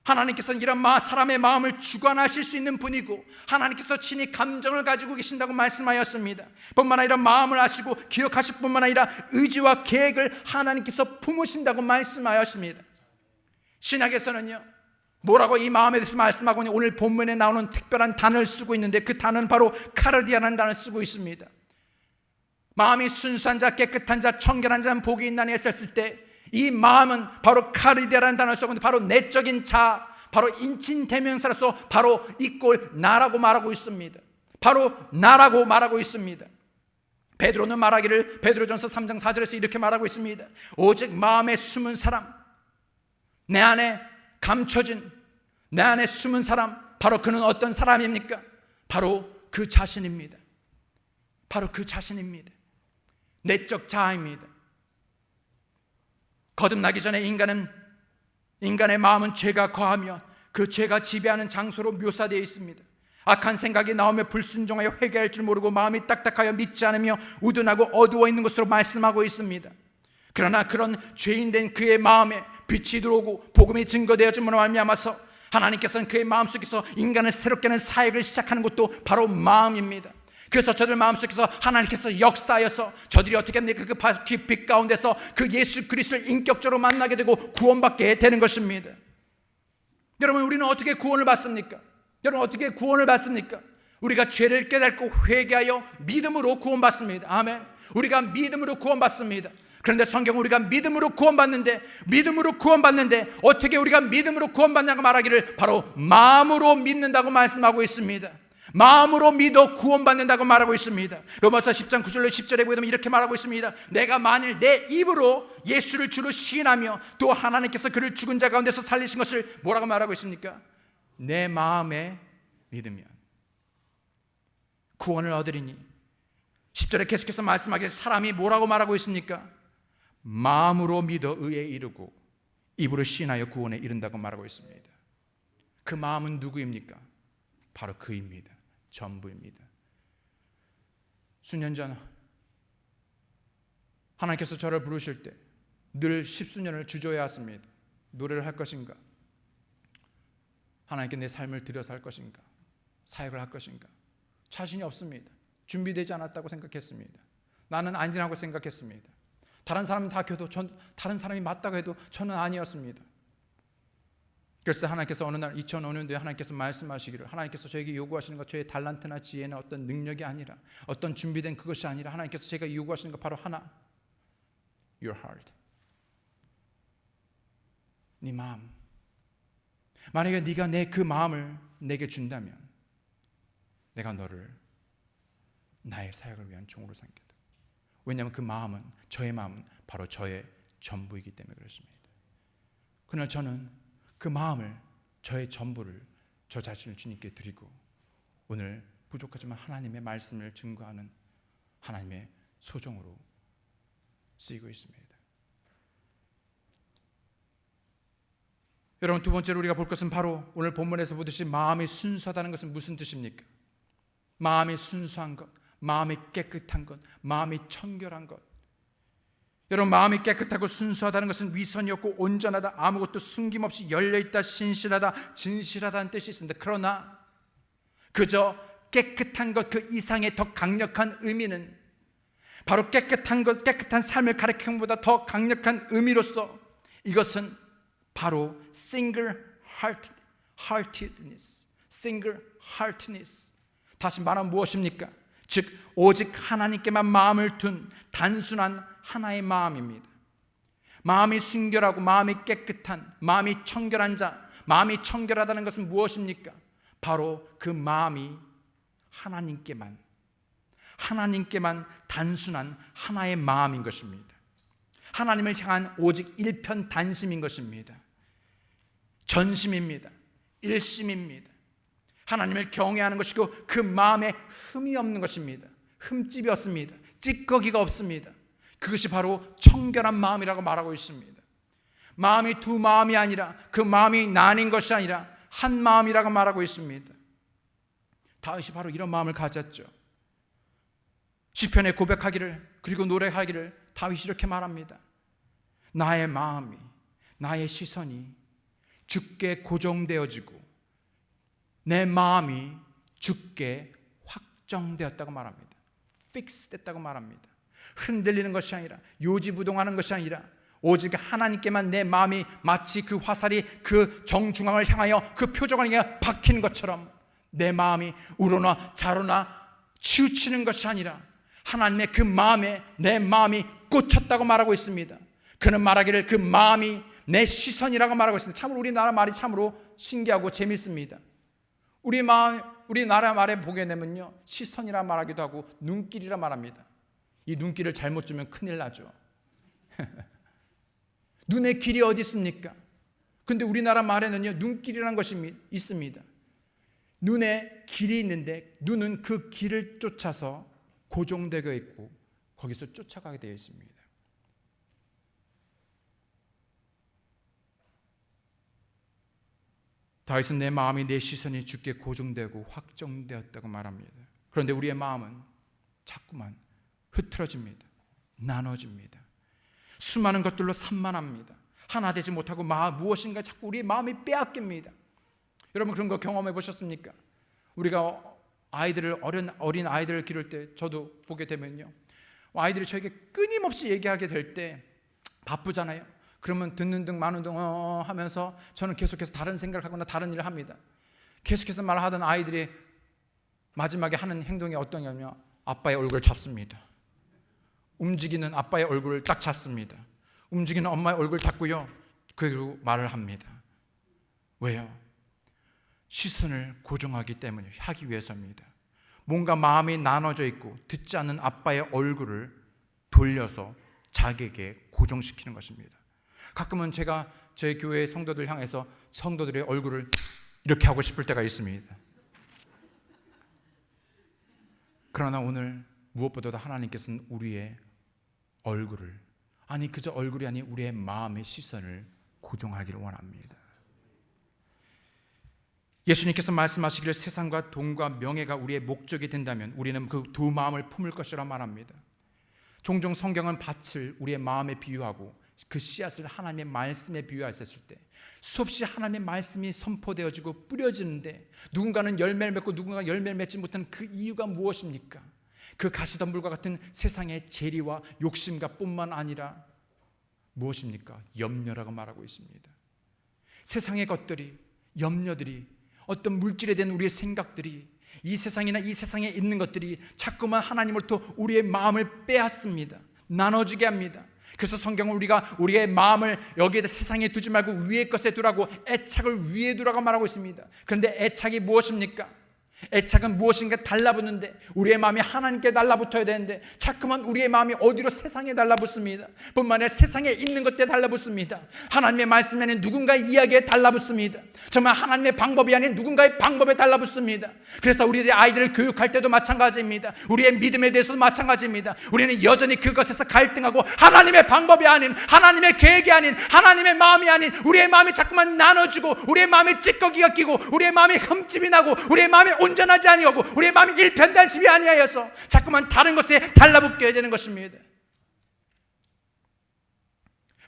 S2: 하나님께서는 이런 사람의 마음을 주관하실 수 있는 분이고, 하나님께서 친히 감정을 가지고 계신다고 말씀하였습니다. 뿐만 아니라 마음을 아시고 기억하실 뿐만 아니라 의지와 계획을 하나님께서 품으신다고 말씀하였습니다. 신약에서는요, 뭐라고 이 마음에 대해서 말씀하고 있는, 오늘 본문에 나오는 특별한 단어를 쓰고 있는데 그 단어는 바로 카르디아라는 단어를 쓰고 있습니다. 마음이 순수한 자, 깨끗한 자, 청결한 자는 복이 있나니 했었을 때 이 마음은 바로 카르디아라는 단어를 썼는데, 바로 내적인 자, 바로 인칭 대명사로서 바로 이꼴 나라고 말하고 있습니다. 바로 나라고 말하고 있습니다. 베드로는 말하기를, 베드로전서 3장 4절에서 이렇게 말하고 있습니다. 오직 마음에 숨은 사람, 내 안에 감춰진, 내 안에 숨은 사람, 바로 그는 어떤 사람입니까? 바로 그 자신입니다. 바로 그 자신입니다. 내적 자아입니다. 거듭나기 전에 인간의 마음은 죄가 거하며 그 죄가 지배하는 장소로 묘사되어 있습니다. 악한 생각이 나오며 불순종하여 회개할 줄 모르고 마음이 딱딱하여 믿지 않으며 우둔하고 어두워 있는 것으로 말씀하고 있습니다. 그러나 그런 죄인된 그의 마음에 빛이 들어오고 복음이 증거되어짐으로 말미암아서 하나님께서는 그의 마음속에서 인간을 새롭게 하는 사역을 시작하는 것도 바로 마음입니다. 그래서 저들 마음속에서 하나님께서 역사하여서 저들이 어떻게 합니까? 그 빛 가운데서 그 예수 그리스도를 인격적으로 만나게 되고 구원받게 되는 것입니다. 여러분, 우리는 어떻게 구원을 받습니까? 여러분, 어떻게 구원을 받습니까? 우리가 죄를 깨닫고 회개하여 믿음으로 구원받습니다. 아멘. 우리가 믿음으로 구원받습니다. 그런데 성경은 우리가 믿음으로 구원받는데 어떻게 우리가 믿음으로 구원받냐고 말하기를 바로 마음으로 믿는다고 말씀하고 있습니다. 마음으로 믿어 구원받는다고 말하고 있습니다. 로마서 10장 9절로 10절에 보면 이렇게 말하고 있습니다. 내가 만일 내 입으로 예수를 주로 시인하며 또 하나님께서 그를 죽은 자 가운데서 살리신 것을 뭐라고 말하고 있습니까? 내 마음에 믿으면 구원을 얻으리니. 10절에 계속해서 말씀하기를 사람이 뭐라고 말하고 있습니까? 마음으로 믿어 의에 이르고 입으로 시인하여 구원에 이른다고 말하고 있습니다. 그 마음은 누구입니까? 바로 그입니다. 전부입니다. 수년 전 하나님께서 저를 부르실 때 늘 십수년을 주저해왔습니다. 노래를 할 것인가? 하나님께 내 삶을 들여서 할 것인가? 사역을 할 것인가? 자신이 없습니다. 준비되지 않았다고 생각했습니다. 나는 아니라고 생각했습니다. 다른 사람은 다 켜도 다른 사람이 맞다고 해도 저는 아니었습니다. 그래서 하나님께서 어느 날 2005년도에 하나님께서 말씀하시기를, 하나님께서 저에게 요구하시는 것, 저의 달란트나 지혜나 어떤 능력이 아니라, 어떤 준비된 그것이 아니라 하나님께서 제가 요구하시는 것 바로 하나, your heart, 네 마음. 만약에 네가 그 마음을 내게 준다면 내가 너를 나의 사역을 위한 종으로 삼겠다. 왜냐하면 그 마음은, 저의 마음은 바로 저의 전부이기 때문에 그렇습니다. 그러나 저는 그 마음을, 저의 전부를, 저 자신을 주님께 드리고 오늘 부족하지만 하나님의 말씀을 증거하는 하나님의 소정으로 쓰이고 있습니다. 여러분, 두 번째로 우리가 볼 것은 바로 오늘 본문에서 보듯이 마음이 순수하다는 것은 무슨 뜻입니까? 마음이 순수한 것, 마음이 깨끗한 것, 마음이 청결한 것. 여러분, 마음이 깨끗하고 순수하다는 것은 위선이 없고 온전하다, 아무것도 숨김없이 열려있다, 신실하다, 진실하다는 뜻이 있습니다. 그러나 그저 깨끗한 것 그 이상의 더 강력한 의미는 바로 깨끗한 것, 깨끗한 삶을 가리키는 것보다 더 강력한 의미로서 이것은 바로 single-heartedness, single-heartedness. 다시 말하면 무엇입니까? 즉 오직 하나님께만 마음을 둔 단순한 하나의 마음입니다. 마음이 순결하고 마음이 깨끗한, 마음이 청결한 자, 마음이 청결하다는 것은 무엇입니까? 바로 그 마음이 하나님께만 단순한 하나의 마음인 것입니다. 하나님을 향한 오직 일편단심인 것입니다. 전심입니다. 일심입니다. 하나님을 경외하는 것이고 그 마음에 흠이 없는 것입니다. 흠집이 없습니다. 찌꺼기가 없습니다. 그것이 바로 청결한 마음이라고 말하고 있습니다. 마음이 두 마음이 아니라, 그 마음이 나뉜 것이 아니라 한 마음이라고 말하고 있습니다. 다윗이 바로 이런 마음을 가졌죠. 시편에 고백하기를, 그리고 노래하기를 다윗이 이렇게 말합니다. 나의 마음이, 나의 시선이 주께 고정되어지고 내 마음이 주께 확정되었다고 말합니다. 픽스 됐다고 말합니다. 흔들리는 것이 아니라, 요지부동하는 것이 아니라 오직 하나님께만 내 마음이 마치 그 화살이 그 정중앙을 향하여, 그 표적을 향해 박히는 것처럼 내 마음이 우러나 자로나 치우치는 것이 아니라 하나님의 그 마음에 내 마음이 꽂혔다고 말하고 있습니다. 그는 말하기를 그 마음이 내 시선이라고 말하고 있습니다. 참으로 우리나라 말이 참으로 신기하고 재밌습니다. 우리나라 말에 보게 되면요, 시선이라 말하기도 하고 눈길이라 말합니다. 이 눈길을 잘못 주면 큰일 나죠. 눈의 길이 어디 있습니까? 근데 우리나라 말에는요, 눈길이라는 것이 있습니다. 눈에 길이 있는데 눈은 그 길을 쫓아서 고정되어 있고 거기서 쫓아가게 되어 있습니다. 다윗은 내 마음이, 내 시선이 주께 고정되고 확정되었다고 말합니다. 그런데 우리의 마음은 자꾸만 흐트러집니다. 나눠집니다. 수많은 것들로 산만합니다. 하나 되지 못하고 무엇인가 자꾸 우리의 마음이 빼앗깁니다. 여러분, 그런 거 경험해 보셨습니까? 우리가 어린 아이들을 기를 때 저도 보게 되면요, 아이들이 저에게 끊임없이 얘기하게 될 때 바쁘잖아요. 그러면 듣는 등 마는 등 하면서 저는 계속해서 다른 생각을 하거나 다른 일을 합니다. 계속해서 말하던 아이들이 마지막에 하는 행동이 어떤 거냐면 아빠의 얼굴을 잡습니다. 움직이는 아빠의 얼굴을 딱 잡습니다. 움직이는 엄마의 얼굴을 잡고요, 그리고 말을 합니다. 왜요? 시선을 고정하기 때문에, 하기 위해서입니다. 뭔가 마음이 나눠져 있고 듣지 않는 아빠의 얼굴을 돌려서 자기에게 고정시키는 것입니다. 가끔은 제가 저희 교회 성도들 향해서 성도들의 얼굴을 이렇게 하고 싶을 때가 있습니다. 그러나 오늘 무엇보다도 하나님께서는 우리의 얼굴을, 아니 그저 얼굴이 아닌 우리의 마음의 시선을 고정하기를 원합니다. 예수님께서 말씀하시기를 세상과 돈과 명예가 우리의 목적이 된다면 우리는 그 두 마음을 품을 것이라 말합니다. 종종 성경은 밭을 우리의 마음에 비유하고 그 씨앗을 하나님의 말씀에 비유하셨을 때 수없이 하나님의 말씀이 선포되어지고 뿌려지는데 누군가는 열매를 맺고 누군가는 열매를 맺지 못하는 그 이유가 무엇입니까? 그 가시덤불과 같은 세상의 재리와 욕심과 뿐만 아니라 무엇입니까? 염려라고 말하고 있습니다. 세상의 것들이, 염려들이, 어떤 물질에 대한 우리의 생각들이, 이 세상이나 이 세상에 있는 것들이 자꾸만 하나님으로부터 우리의 마음을 빼앗습니다. 나눠지게 합니다. 그래서 성경은 우리가 우리의 마음을 여기에다 세상에 두지 말고 위의 것에 두라고, 애착을 위에 두라고 말하고 있습니다. 그런데 애착이 무엇입니까? 애착은 무엇인가 달라붙는데 우리의 마음이 하나님께 달라붙어야 되는데 자꾸만 우리의 마음이 어디로? 세상에 달라붙습니다. 뿐만 아니라 세상에 있는 것들에 달라붙습니다. 하나님의 말씀이 아닌 누군가의 이야기에 달라붙습니다. 정말 하나님의 방법이 아닌 누군가의 방법에 달라붙습니다. 그래서 우리의 아이들을 교육할 때도 마찬가지입니다. 우리의 믿음에 대해서도 마찬가지입니다. 우리는 여전히 그것에서 갈등하고 하나님의 방법이 아닌, 하나님의 계획이 아닌, 하나님의 마음이 아닌 우리의 마음이 자꾸만 나눠지고 우리의 마음에 찌꺼기가 끼고 우리의 마음에 흠집이 나고 우리의 마음에 온전하지 아니하고 우리의 마음이 일편단심이 아니하여서 자꾸만 다른 것에 달라붙게 되는 것입니다.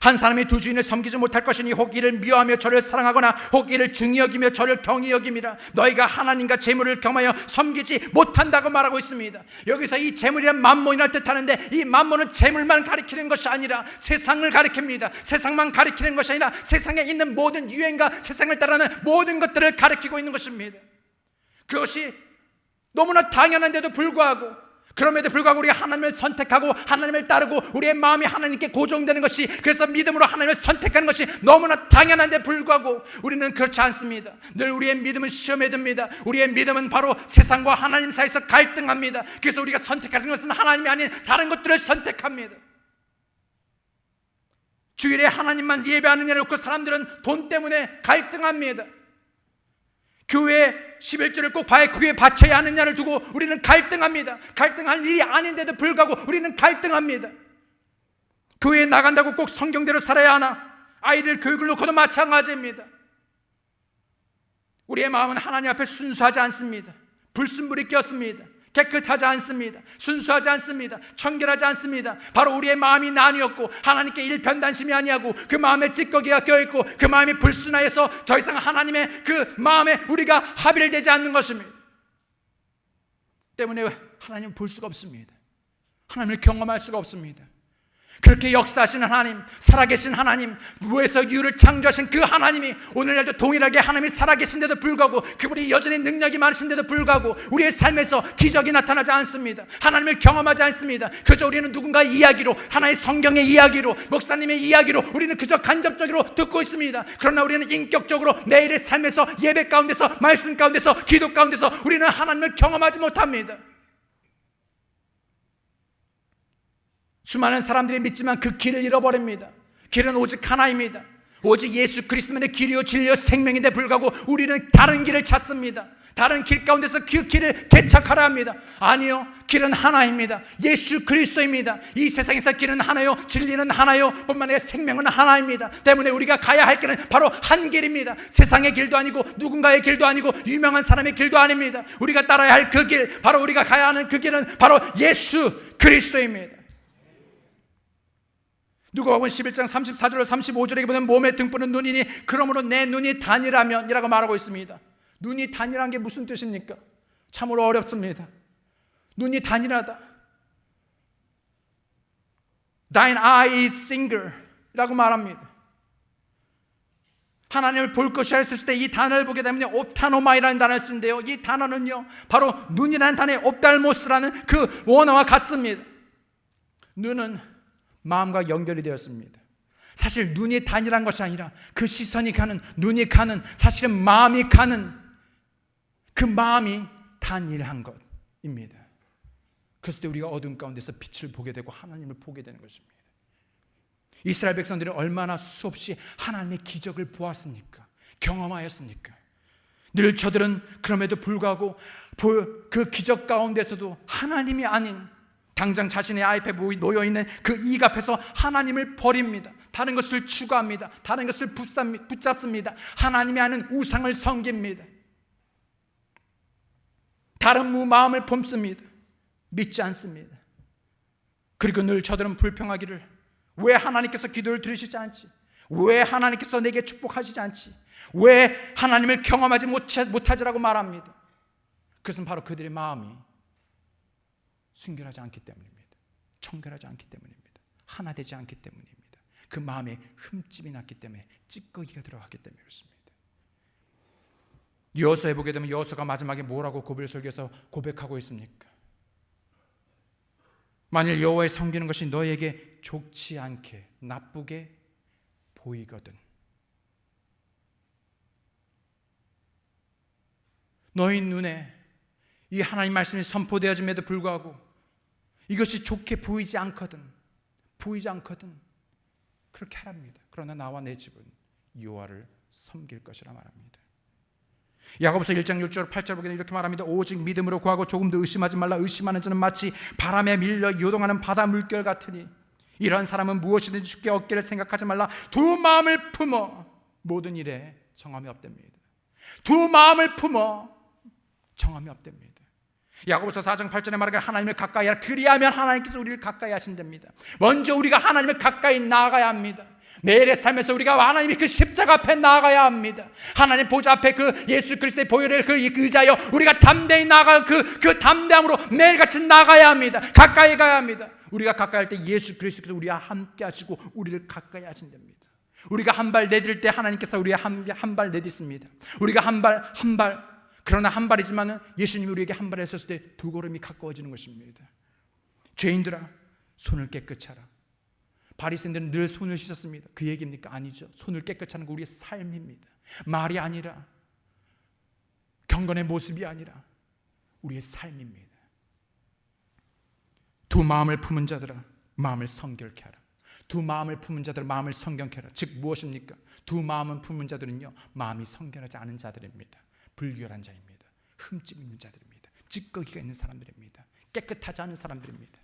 S2: 한 사람이 두 주인을 섬기지 못할 것이니 혹 이를 미워하며 저를 사랑하거나 혹 이를 중히 여기며 저를 경히 여김이라. 너희가 하나님과 재물을 겸하여 섬기지 못한다고 말하고 있습니다. 여기서 이 재물이란 만몬이라 뜻하는데, 이 만몬은 재물만 가리키는 것이 아니라 세상을 가리킵니다. 세상만 가리키는 것이 아니라 세상에 있는 모든 유행과 세상을 따르는 모든 것들을 가리키고 있는 것입니다. 그것이 너무나 당연한데도 불구하고, 그럼에도 불구하고 우리가 하나님을 선택하고 하나님을 따르고 우리의 마음이 하나님께 고정되는 것이, 그래서 믿음으로 하나님을 선택하는 것이 너무나 당연한데 불구하고 우리는 그렇지 않습니다. 늘 우리의 믿음은 시험에 듭니다. 우리의 믿음은 바로 세상과 하나님 사이에서 갈등합니다. 그래서 우리가 선택하는 것은 하나님이 아닌 다른 것들을 선택합니다. 주일에 하나님만 예배하는 일을 놓고 사람들은 돈 때문에 갈등합니다. 교회 11조를 꼭 교회에 바쳐야 하느냐를 두고 우리는 갈등합니다. 갈등할 일이 아닌데도 불구하고 우리는 갈등합니다. 교회에 나간다고 꼭 성경대로 살아야 하나? 아이들 교육을 놓고도 마찬가지입니다. 우리의 마음은 하나님 앞에 순수하지 않습니다. 불순물이 꼈습니다. 깨끗하지 않습니다. 순수하지 않습니다. 청결하지 않습니다. 바로 우리의 마음이 나뉘었고 하나님께 일편단심이 아니하고 그 마음에 찌꺼기가 껴있고 그 마음이 불순하여서 더 이상 하나님의 그 마음에 우리가 합일되지 않는 것입니다. 때문에 하나님을 볼 수가 없습니다. 하나님을 경험할 수가 없습니다. 그렇게 역사하시는 하나님, 살아계신 하나님, 무에서 유를 창조하신 그 하나님이 오늘날도 동일하게 하나님이 살아계신데도 불구하고, 그분이 여전히 능력이 많으신데도 불구하고 우리의 삶에서 기적이 나타나지 않습니다. 하나님을 경험하지 않습니다. 그저 우리는 누군가의 이야기로, 하나의 성경의 이야기로, 목사님의 이야기로 우리는 그저 간접적으로 듣고 있습니다. 그러나 우리는 인격적으로 내일의 삶에서, 예배 가운데서, 말씀 가운데서, 기도 가운데서 우리는 하나님을 경험하지 못합니다. 수많은 사람들이 믿지만 그 길을 잃어버립니다. 길은 오직 하나입니다. 오직 예수 그리스도만의 길이요 진리요 생명인데 불구하고 우리는 다른 길을 찾습니다. 다른 길 가운데서 그 길을 개척하라 합니다. 아니요, 길은 하나입니다. 예수 그리스도입니다. 이 세상에서 길은 하나요, 진리는 하나요, 뿐만 아니라 생명은 하나입니다. 때문에 우리가 가야 할 길은 바로 한 길입니다. 세상의 길도 아니고 누군가의 길도 아니고 유명한 사람의 길도 아닙니다. 우리가 따라야 할 그 길, 바로 우리가 가야 하는 그 길은 바로 예수 그리스도입니다. 누가복음 11장 34절로 35절에 보면 몸의 등불은 눈이니 그러므로 내 눈이 단이라면 이라고 말하고 있습니다. 눈이 단이라는 게 무슨 뜻입니까? 참으로 어렵습니다. 눈이 단이라다. Thine eye is single 라고 말합니다. 하나님을 볼 것이라 했을 때 이 단어를 보게 되면 옵타노마이라는 단어를 쓰는데요, 이 단어는요 바로 눈이라는 단어의 옵달모스라는 그 원어와 같습니다. 눈은 마음과 연결이 되었습니다. 사실 눈이 단일한 것이 아니라 그 시선이 가는, 눈이 가는, 사실은 마음이 가는 그 마음이 단일한 것입니다. 그랬을 때 우리가 어둠 가운데서 빛을 보게 되고 하나님을 보게 되는 것입니다. 이스라엘 백성들이 얼마나 수없이 하나님의 기적을 보았습니까? 경험하였습니까? 늘 저들은 그럼에도 불구하고 그 기적 가운데서도 하나님이 아닌, 당장 자신의 앞에 놓여있는 그 이익 앞에서 하나님을 버립니다. 다른 것을 추구합니다. 다른 것을 붙잡습니다. 하나님이 아는 우상을 섬깁니다. 다른 마음을 품습니다. 믿지 않습니다. 그리고 늘 저들은 불평하기를, 왜 하나님께서 기도를 들으시지 않지? 왜 하나님께서 내게 축복하시지 않지? 왜 하나님을 경험하지 못하지라고 말합니다. 그것은 바로 그들의 마음이 순결하지 않기 때문입니다. 청결하지 않기 때문입니다. 하나 되지 않기 때문입니다. 그 마음에 흠집이 났기 때문에, 찌꺼기가 들어갔기 때문에 그렇습니다. 여호수아에 보게 되면 여호수아가 마지막에 뭐라고 고별 설교에서 고백하고 있습니까? 만일 여호와의 섬기는 것이 너에게 좋지 않게, 나쁘게 보이거든, 너희 눈에 이 하나님 말씀이 선포되어짐에도 불구하고 이것이 좋게 보이지 않거든 그렇게 하랍니다. 그러나 나와 내 집은 여호와를 섬길 것이라 말합니다. 야고보서 1장 6절 8절 보게 되면 이렇게 말합니다. 오직 믿음으로 구하고 조금도 의심하지 말라. 의심하는 자는 마치 바람에 밀려 요동하는 바다 물결 같으니 이러한 사람은 무엇이든지 주께 얻기를 생각하지 말라. 두 마음을 품어 모든 일에 정함이 없답니다. 두 마음을 품어 정함이 없답니다. 야고보서 4장 8절에 말하기를 하나님을 가까이 하라. 그리하면 하나님께서 우리를 가까이 하신답니다. 먼저 우리가 하나님을 가까이 나아가야 합니다. 매일의 삶에서 우리가 하나님이 그 십자가 앞에 나아가야 합니다. 하나님 보좌 앞에 그 예수 그리스도의 보혈을 그 의지하여 우리가 담대히 나아가 그 담대함으로 매일같이 나아가야 합니다. 가까이 가야 합니다. 우리가 가까이 할 때 예수 그리스도께서 우리와 함께 하시고 우리를 가까이 하신답니다. 우리가 한 발 내딜 때 하나님께서 우리와 한 발 내딛습니다. 우리가 한 발 그러나 한 발이지만 예수님이 우리에게 한 발 했었을 때 두 걸음이 가까워지는 것입니다. 죄인들아 손을 깨끗이 하라. 바리새인들은 늘 손을 씻었습니다. 그 얘기입니까? 아니죠. 손을 깨끗이 하는 거 우리의 삶입니다. 말이 아니라, 경건의 모습이 아니라 우리의 삶입니다. 두 마음을 품은 자들아 마음을 성결케 하라. 두 마음을 품은 자들 마음을 성결케 하라. 즉 무엇입니까? 두 마음을 품은 자들은요 마음이 성결하지 않은 자들입니다. 불결한 자입니다. 흠집 있는 자들입니다. 찌꺼기가 있는 사람들입니다. 깨끗하지 않은 사람들입니다.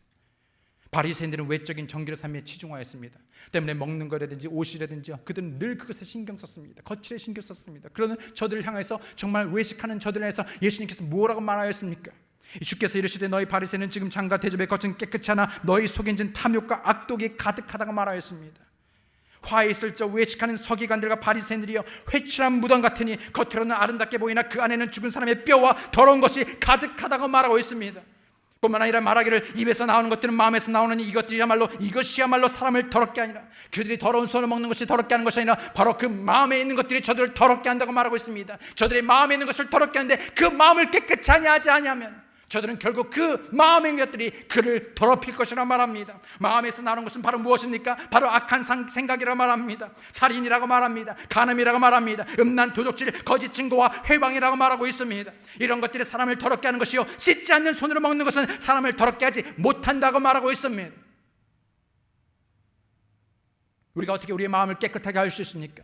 S2: 바리새인들은 외적인 정결의 삶에 치중하였습니다. 때문에 먹는 거라든지 옷이라든지 그들은 늘 그것에 신경 썼습니다. 거칠에 신경 썼습니다. 그러는 저들을 향해서, 정말 외식하는 저들을 향해서 예수님께서 뭐라고 말하였습니까? 주께서 이르시되 너희 바리새인은 지금 장과 대접의 겉은 깨끗이 하나 너희 속에 있는 탐욕과 악독이 가득하다고 말하였습니다. 화에 있을 적 외식하는 서기관들과 바리새인들이여 회칠한 무덤 같으니 겉으로는 아름답게 보이나 그 안에는 죽은 사람의 뼈와 더러운 것이 가득하다고 말하고 있습니다. 뿐만 아니라 말하기를 입에서 나오는 것들은 마음에서 나오는 이것이야말로 사람을 더럽게 하니라. 그들이 더러운 손을 먹는 것이 더럽게 하는 것이 아니라 바로 그 마음에 있는 것들이 저들을 더럽게 한다고 말하고 있습니다. 저들의 마음에 있는 것을 더럽게 하는데 그 마음을 깨끗이 하지 아니하면 저들은 결국 그 마음의 있는 것들이 그를 더럽힐 것이라 말합니다. 마음에서 나오는 것은 바로 무엇입니까? 바로 악한 생각이라고 말합니다. 살인이라고 말합니다. 간음이라고 말합니다. 음란, 도둑질, 거짓 증거와 회방이라고 말하고 있습니다. 이런 것들이 사람을 더럽게 하는 것이요 씻지 않는 손으로 먹는 것은 사람을 더럽게 하지 못한다고 말하고 있습니다. 우리가 어떻게 우리의 마음을 깨끗하게 할 수 있습니까?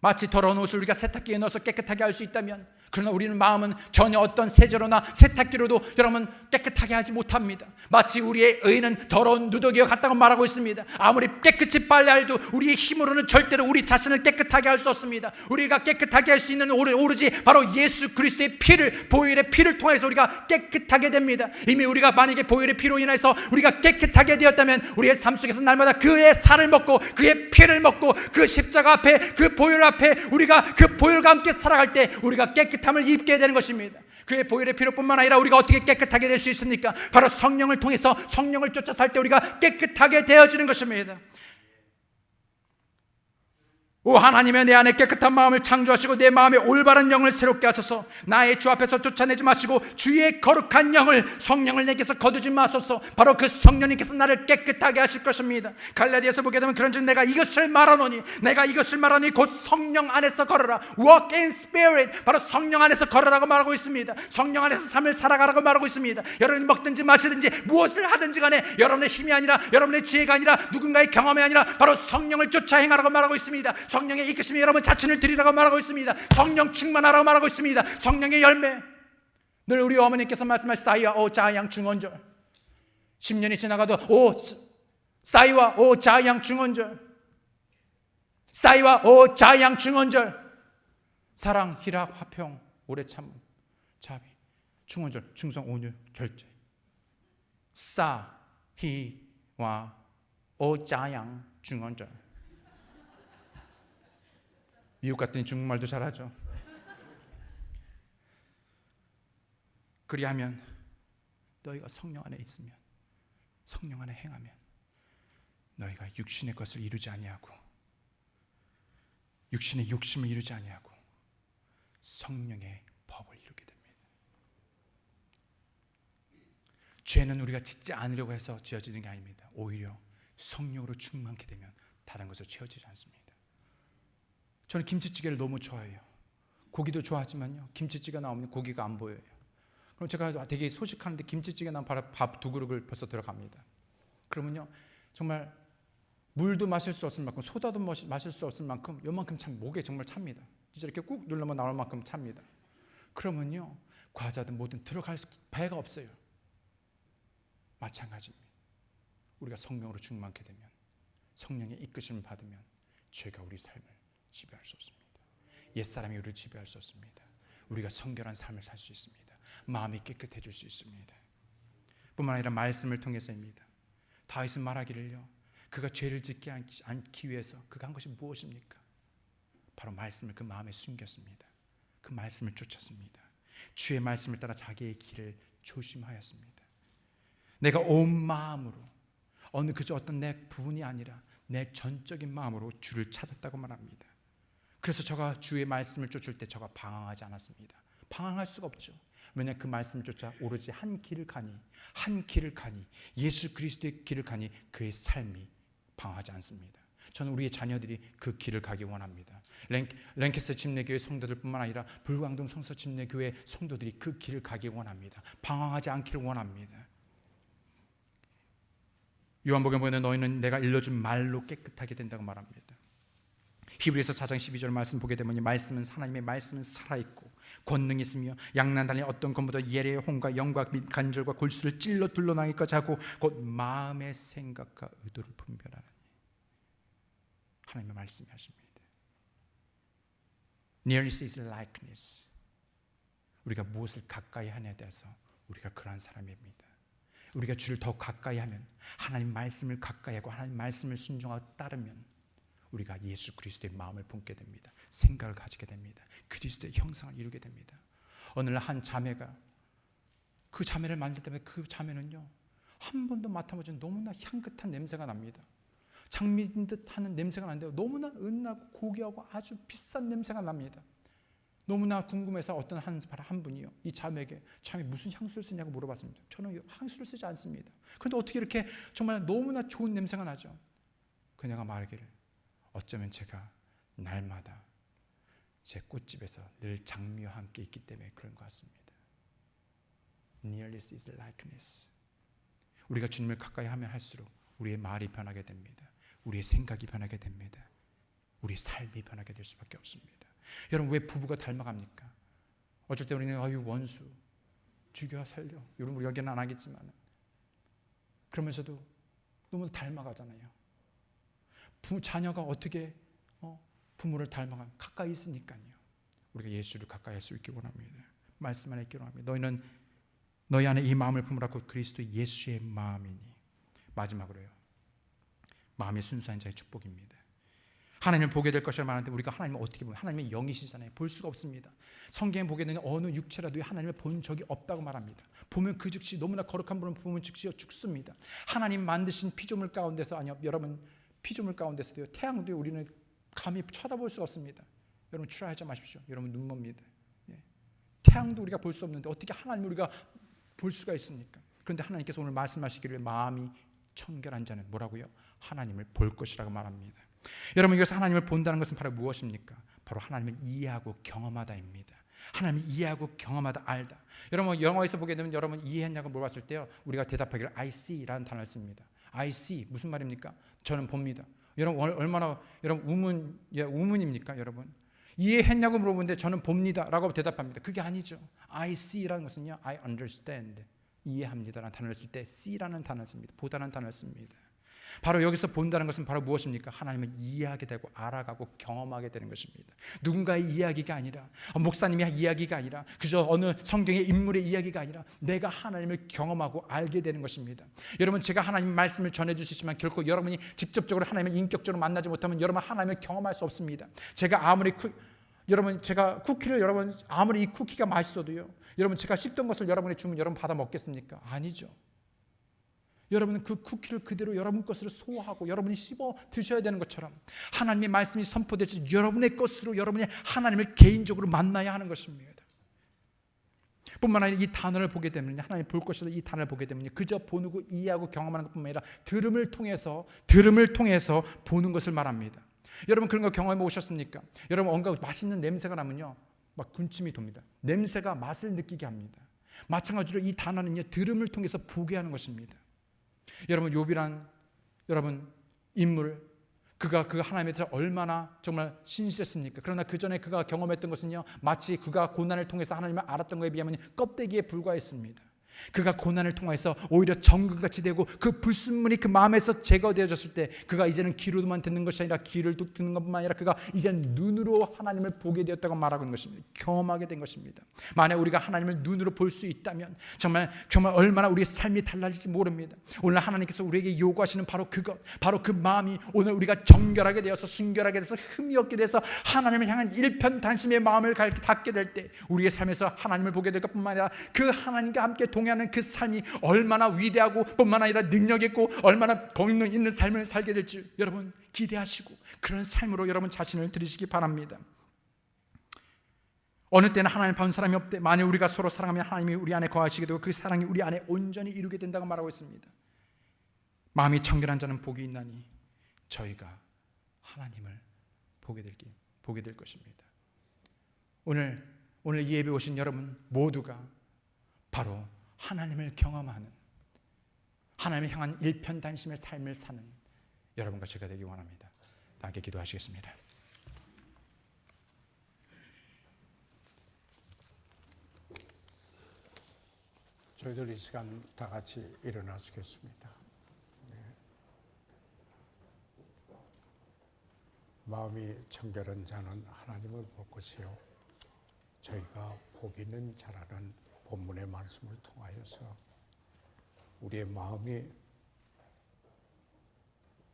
S2: 마치 더러운 옷을 우리가 세탁기에 넣어서 깨끗하게 할 수 있다면, 그러나 우리는 마음은 전혀 어떤 세제로나 세탁기로도 여러분 깨끗하게 하지 못합니다. 마치 우리의 의는 더러운 누더기와 같다고 말하고 있습니다. 아무리 깨끗이 빨래해도 우리의 힘으로는 절대로 우리 자신을 깨끗하게 할 수 없습니다. 우리가 깨끗하게 할 수 있는 오로지 바로 예수 그리스도의 피를, 보혈의 피를 통해서 우리가 깨끗하게 됩니다. 이미 우리가 만약에 보혈의 피로 인해서 우리가 깨끗하게 되었다면 우리의 삶 속에서 날마다 그의 살을 먹고 그의 피를 먹고 그 십자가 앞에, 그 보혈 앞에 우리가 그 보혈과 함께 살아갈 때 우리가 깨끗함을 입게 되는 것입니다. 그의 보혈의 피로뿐만 아니라 우리가 어떻게 깨끗하게 될 수 있습니까? 바로 성령을 통해서, 성령을 쫓아 살 때 우리가 깨끗하게 되어지는 것입니다. 오 하나님의 내 안에 깨끗한 마음을 창조하시고 내 마음에 올바른 영을 새롭게 하소서. 나의 주 앞에서 쫓아내지 마시고 주의 거룩한 영을, 성령을 내게서 거두지 마소서. 바로 그 성령님께서 나를 깨끗하게 하실 것입니다. 갈라디아서 보게 되면 그런즉 내가 이것을 말하노니 곧 성령 안에서 걸어라. Walk in spirit. 바로 성령 안에서 걸어라고 말하고 있습니다. 성령 안에서 삶을 살아가라고 말하고 있습니다. 여러분이 먹든지 마시든지 무엇을 하든지 간에 여러분의 힘이 아니라, 여러분의 지혜가 아니라, 누군가의 경험이 아니라 바로 성령을 쫓아 행하라고 말하고 있습니다. 성령의 이끄심에 여러분 자신을 드리라고 말하고 있습니다. 성령 충만하라고 말하고 있습니다. 성령의 열매, 늘 우리 어머니께서 말씀하신 싸이와 오 자양 중언절, 10년이 지나가도 오 싸이와 오 자양 중언절, 싸이와 오 자양 중언절, 사랑, 희락, 화평, 오래 참음, 자비, 중언절, 충성, 온유, 절제, 싸희와 오 자양 중언절. 미국 갔더니 중국말도 잘하죠. 그리하면 너희가 성령 안에 있으면, 성령 안에 행하면 너희가 육신의 것을 이루지 아니하고, 육신의 욕심을 이루지 아니하고 성령의 법을 이루게 됩니다. 죄는 우리가 짓지 않으려고 해서 지어지는 게 아닙니다. 오히려 성령으로 충만케 되면 다른 것을 채워지지 않습니다. 저는 김치찌개를 너무 좋아해요. 고기도 좋아하지만요, 김치찌개 나오면 고기가 안 보여요. 그럼 제가 되게 소식하는데 김치찌개 나오면 바로 밥 2그릇을 벌써 들어갑니다. 그러면요, 정말 물도 마실 수 없을 만큼, 소다도 마실 수 없을 만큼, 요만큼 목에 정말 찹니다. 진짜 이렇게 꾹 누르면 나올 만큼 찹니다. 그러면요, 과자든 뭐든 들어갈 배가 없어요. 마찬가지입니다. 우리가 성령으로 충만케 되면, 성령의 이끄심을 받으면 죄가 우리 삶을 지배할 수 없습니다. 옛사람이 우리를 지배할 수 없습니다. 우리가 성결한 삶을 살 수 있습니다. 마음이 깨끗해질 수 있습니다. 뿐만 아니라 말씀을 통해서입니다. 다윗은 말하기를요, 그가 죄를 짓지 않기 위해서 그가 한 것이 무엇입니까? 바로 말씀을 그 마음에 숨겼습니다. 그 말씀을 쫓았습니다. 주의 말씀을 따라 자기의 길을 조심하였습니다. 내가 온 마음으로, 그저 어떤 내 부분이 아니라 내 전적인 마음으로 주를 찾았다고 말합니다. 그래서 저가 주의 말씀을 쫓을 때 저가 방황하지 않았습니다. 방황할 수가 없죠. 왜냐하면 그 말씀을 쫓아 오로지 한 길을 가니 예수 그리스도의 길을 가니 그의 삶이 방황하지 않습니다. 저는 우리의 자녀들이 그 길을 가기 원합니다. 랭캐스터 침례교회 성도들뿐만 아니라 불광동 성서 침례교회 성도들이 그 길을 가기 원합니다. 방황하지 않기를 원합니다. 요한복음에 보면 너희는 내가 일러준 말로 깨끗하게 된다고 말합니다. 히브리서 4장 12절 말씀 보게 되면 말씀은 하나님의 말씀은 살아있고 권능이 있으며 양난 달린 어떤 것보다 예리의 혼과 영과 및 간절과 골수를 찔러 둘러나기까지 하고 곧 마음의 생각과 의도를 분별하느니. 하나님의 말씀이 하십니다. Nearness is likeness. 우리가 무엇을 가까이 하냐에 대해서 우리가 그러한 사람입니다. 우리가 주를 더 가까이 하면, 하나님 말씀을 가까이 하고 하나님 말씀을 순종하고 따르면 우리가 예수 그리스도의 마음을 품게 됩니다. 생각을 가지게 됩니다. 그리스도의 형상을 이루게 됩니다. 어느 날 한 자매가 그 자매를 만들 때문에 그 자매는요, 한 번도 맡아보지 너무나 향긋한 냄새가 납니다. 장미인 듯 하는 냄새가 나는데요, 너무나 은하고 고귀하고 아주 비싼 냄새가 납니다. 너무나 궁금해서 어떤 한 분이요, 이 자매에게 자매 무슨 향수를 쓰냐고 물어봤습니다. 저는 향수를 쓰지 않습니다. 그런데 어떻게 이렇게 정말 너무나 좋은 냄새가 나죠? 그녀가 말하기를, 어쩌면 제가 날마다 제 꽃집에서 늘 장미와 함께 있기 때문에 그런 것 같습니다. Nearness is likeness. 우리가 주님을 가까이 하면 할수록 우리의 말이 변하게 됩니다. 우리의 생각이 변하게 됩니다. 우리의 삶이 변하게 될 수밖에 없습니다. 여러분, 왜 부부가 닮아갑니까? 어쩔 때 우리는 원수 죽여 살려, 여러분 우리 여기는 안 하겠지만 그러면서도 너무 닮아가잖아요. 자녀가 어떻게 부모를 닮아가면 가까이 있으니까요. 우리가 예수를 가까이 할 수 있기 원합니다. 말씀 안에 있기 원합니다. 너희는 너희 안에 이 마음을 품으라 곧 그리스도 예수의 마음이니. 마지막으로요, 마음이 순수한 자의 축복입니다. 하나님을 보게 될 것이라 말하는데 우리가 하나님을 어떻게 보면 하나님의 영이시잖아요. 볼 수가 없습니다. 성경에 보게 되는 어느 육체라도 하나님을 본 적이 없다고 말합니다. 보면 그 즉시, 너무나 거룩한 분을 보면 즉시 죽습니다. 하나님 만드신 피조물 가운데서, 아니요 여러분, 피조물 가운데서도요, 태양도요, 우리는 감히 쳐다볼 수 없습니다. 여러분 추라하지 마십시오. 여러분 눈 멉니다. 태양도 우리가 볼 수 없는데 어떻게 하나님을 우리가 볼 수가 있습니까? 그런데 하나님께서 오늘 말씀하시기를 마음이 청결한 자는 뭐라고요? 하나님을 볼 것이라고 말합니다. 여러분, 여기서 하나님을 본다는 것은 바로 무엇입니까? 바로 하나님을 이해하고 경험하다입니다. 하나님을 이해하고 경험하다, 알다. 여러분 영어에서 보게 되면 여러분 이해했냐고 물어봤을 때요, 우리가 대답하기를 I see라는 단어를 씁니다. I see 무슨 말입니까? 저는 봅니다. 여러분 얼마나 여러분 우문입니까? 여러분 이해했냐고 물어보는데 저는 봅니다라고 대답합니다. 그게 아니죠. I see라는 것은요, I understand, 이해합니다라는 단어를 쓸 때 see라는 단어를 씁니다. 보다는 단어를 씁니다. 바로 여기서 본다는 것은 바로 무엇입니까? 하나님을 이해하게 되고 알아가고 경험하게 되는 것입니다. 누군가의 이야기가 아니라, 목사님의 이야기가 아니라, 그저 어느 성경의 인물의 이야기가 아니라 내가 하나님을 경험하고 알게 되는 것입니다. 여러분, 제가 하나님 말씀을 전해주시지만 결코 여러분이 직접적으로 하나님을 인격적으로 만나지 못하면 여러분 하나님을 경험할 수 없습니다. 제가 아무리 제가 쿠키를 여러분 아무리 이 쿠키가 맛있어도요, 여러분 제가 씹던 것을 여러분이 주면 여러분 받아 먹겠습니까? 아니죠. 여러분은 그 쿠키를 그대로 여러분 것으로 소화하고 여러분이 씹어 드셔야 되는 것처럼 하나님의 말씀이 선포되지 여러분의 것으로 여러분이 하나님을 개인적으로 만나야 하는 것입니다. 뿐만 아니라 이 단어를 보게 되면, 하나님 볼 것이다 이 단어를 보게 되면 그저 보고 이해하고 경험하는 것뿐만 아니라 들음을 통해서 보는 것을 말합니다. 여러분 그런 거 경험해 보셨습니까? 여러분 뭔가 맛있는 냄새가 나면요 막 군침이 돕니다. 냄새가 맛을 느끼게 합니다. 마찬가지로 이 단어는요, 들음을 통해서 보게 하는 것입니다. 여러분 욥이란 여러분 인물, 그가 하나님에 대해서 얼마나 정말 신실했습니까? 그러나 그 전에 그가 경험했던 것은요, 마치 그가 고난을 통해서 하나님을 알았던 것에 비하면 껍데기에 불과했습니다. 그가 고난을 통해서 오히려 정금같이 되고 그 불순물이 그 마음에서 제거되어졌을 때 그가 이제는 귀로만 듣는 것이 아니라 귀를 듣는 것뿐만 아니라 그가 이제는 눈으로 하나님을 보게 되었다고 말하고 있는 것입니다. 경험하게 된 것입니다. 만약 우리가 하나님을 눈으로 볼 수 있다면 정말 얼마나 우리의 삶이 달라질지 모릅니다. 오늘 하나님께서 우리에게 요구하시는 바로 그것, 바로 그 마음이 오늘 우리가 정결하게 되어서 순결하게 돼서 흠이 없게 돼서 하나님을 향한 일편단심의 마음을 갖게 될 때 우리의 삶에서 하나님을 보게 될 것뿐만 아니라 그 하나님과 함께 동행하는 그 삶이 얼마나 위대하고 뿐만 아니라 능력 있고 얼마나 권능 있는 삶을 살게 될지 여러분 기대하시고 그런 삶으로 여러분 자신을 들이시기 바랍니다. 어느 때는 하나님 본 사람이 없대. 만약 우리가 서로 사랑하면 하나님이 우리 안에 거하시게 되고 그 사랑이 우리 안에 온전히 이루게 된다고 말하고 있습니다. 마음이 청결한 자는 복이 있나니 저희가 하나님을 보게 될 것입니다. 오늘 이 예배 오신 여러분 모두가 바로 하나님을 경험하는, 하나님을 향한 일편단심의 삶을 사는 여러분과 제가 되기 원합니다. 함께 기도하시겠습니다.
S1: 저희들 이 시간 다 같이 일어나시겠습니다. 마음이 청결한 자는 하나님을 볼 것이요 저희가 복 있는 자라는 본문의 말씀을 통하여서 우리의 마음이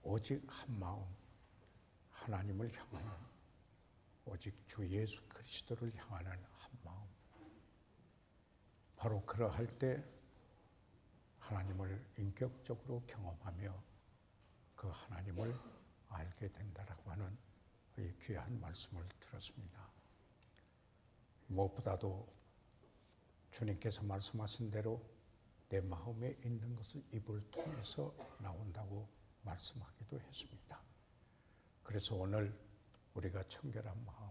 S1: 오직 한 마음 하나님을 향하는, 오직 주 예수 그리스도를 향하는 한 마음, 바로 그러할 때 하나님을 인격적으로 경험하며 그 하나님을 알게 된다라고 하는 이 귀한 말씀을 들었습니다. 무엇보다도 주님께서 말씀하신 대로 내 마음에 있는 것을 입을 통해서 나온다고 말씀하기도 했습니다. 그래서 오늘 우리가 청결한 마음,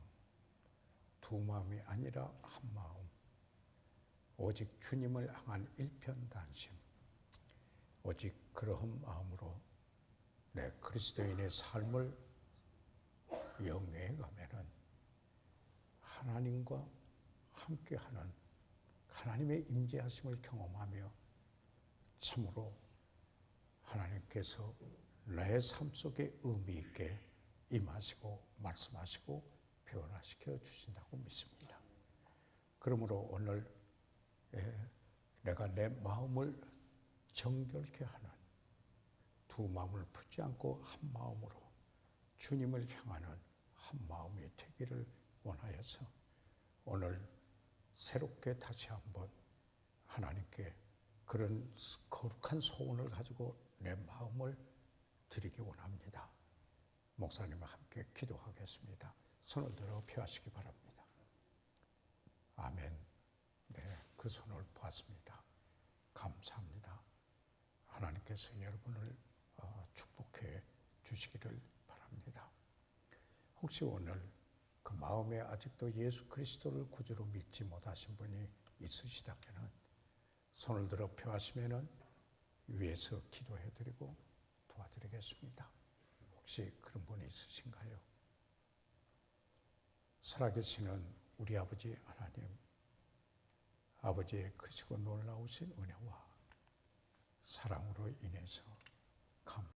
S1: 두 마음이 아니라 한 마음, 오직 주님을 향한 일편단심, 오직 그러한 마음으로 내 그리스도인의 삶을 영위해 가면은 하나님과 함께하는 하나님의 임재하심을 경험하며 참으로 하나님께서 내 삶 속에 의미 있게 임하시고 말씀하시고 변화시켜 주신다고 믿습니다. 그러므로 오늘 내가 내 마음을 정결케 하는, 두 마음을 품지 않고 한 마음으로 주님을 향하는 한 마음이 되기를 원하여서 오늘 새롭게 다시 한번 하나님께 그런 거룩한 소원을 가지고 내 마음을 드리기 원합니다. 목사님과 함께 기도하겠습니다. 손을 들어 피하시기 바랍니다. 아멘. 네, 그 손을 보았습니다. 감사합니다. 하나님께서 여러분을 축복해 주시기를 바랍니다. 혹시 오늘 그 마음에 아직도 예수 그리스도를 구주로 믿지 못하신 분이 있으시다면 손을 들어 펴하시면 위에서 기도해드리고 도와드리겠습니다. 혹시 그런 분이 있으신가요? 살아계시는 우리 아버지 하나님, 아버지의 크시고 놀라우신 은혜와 사랑으로 인해서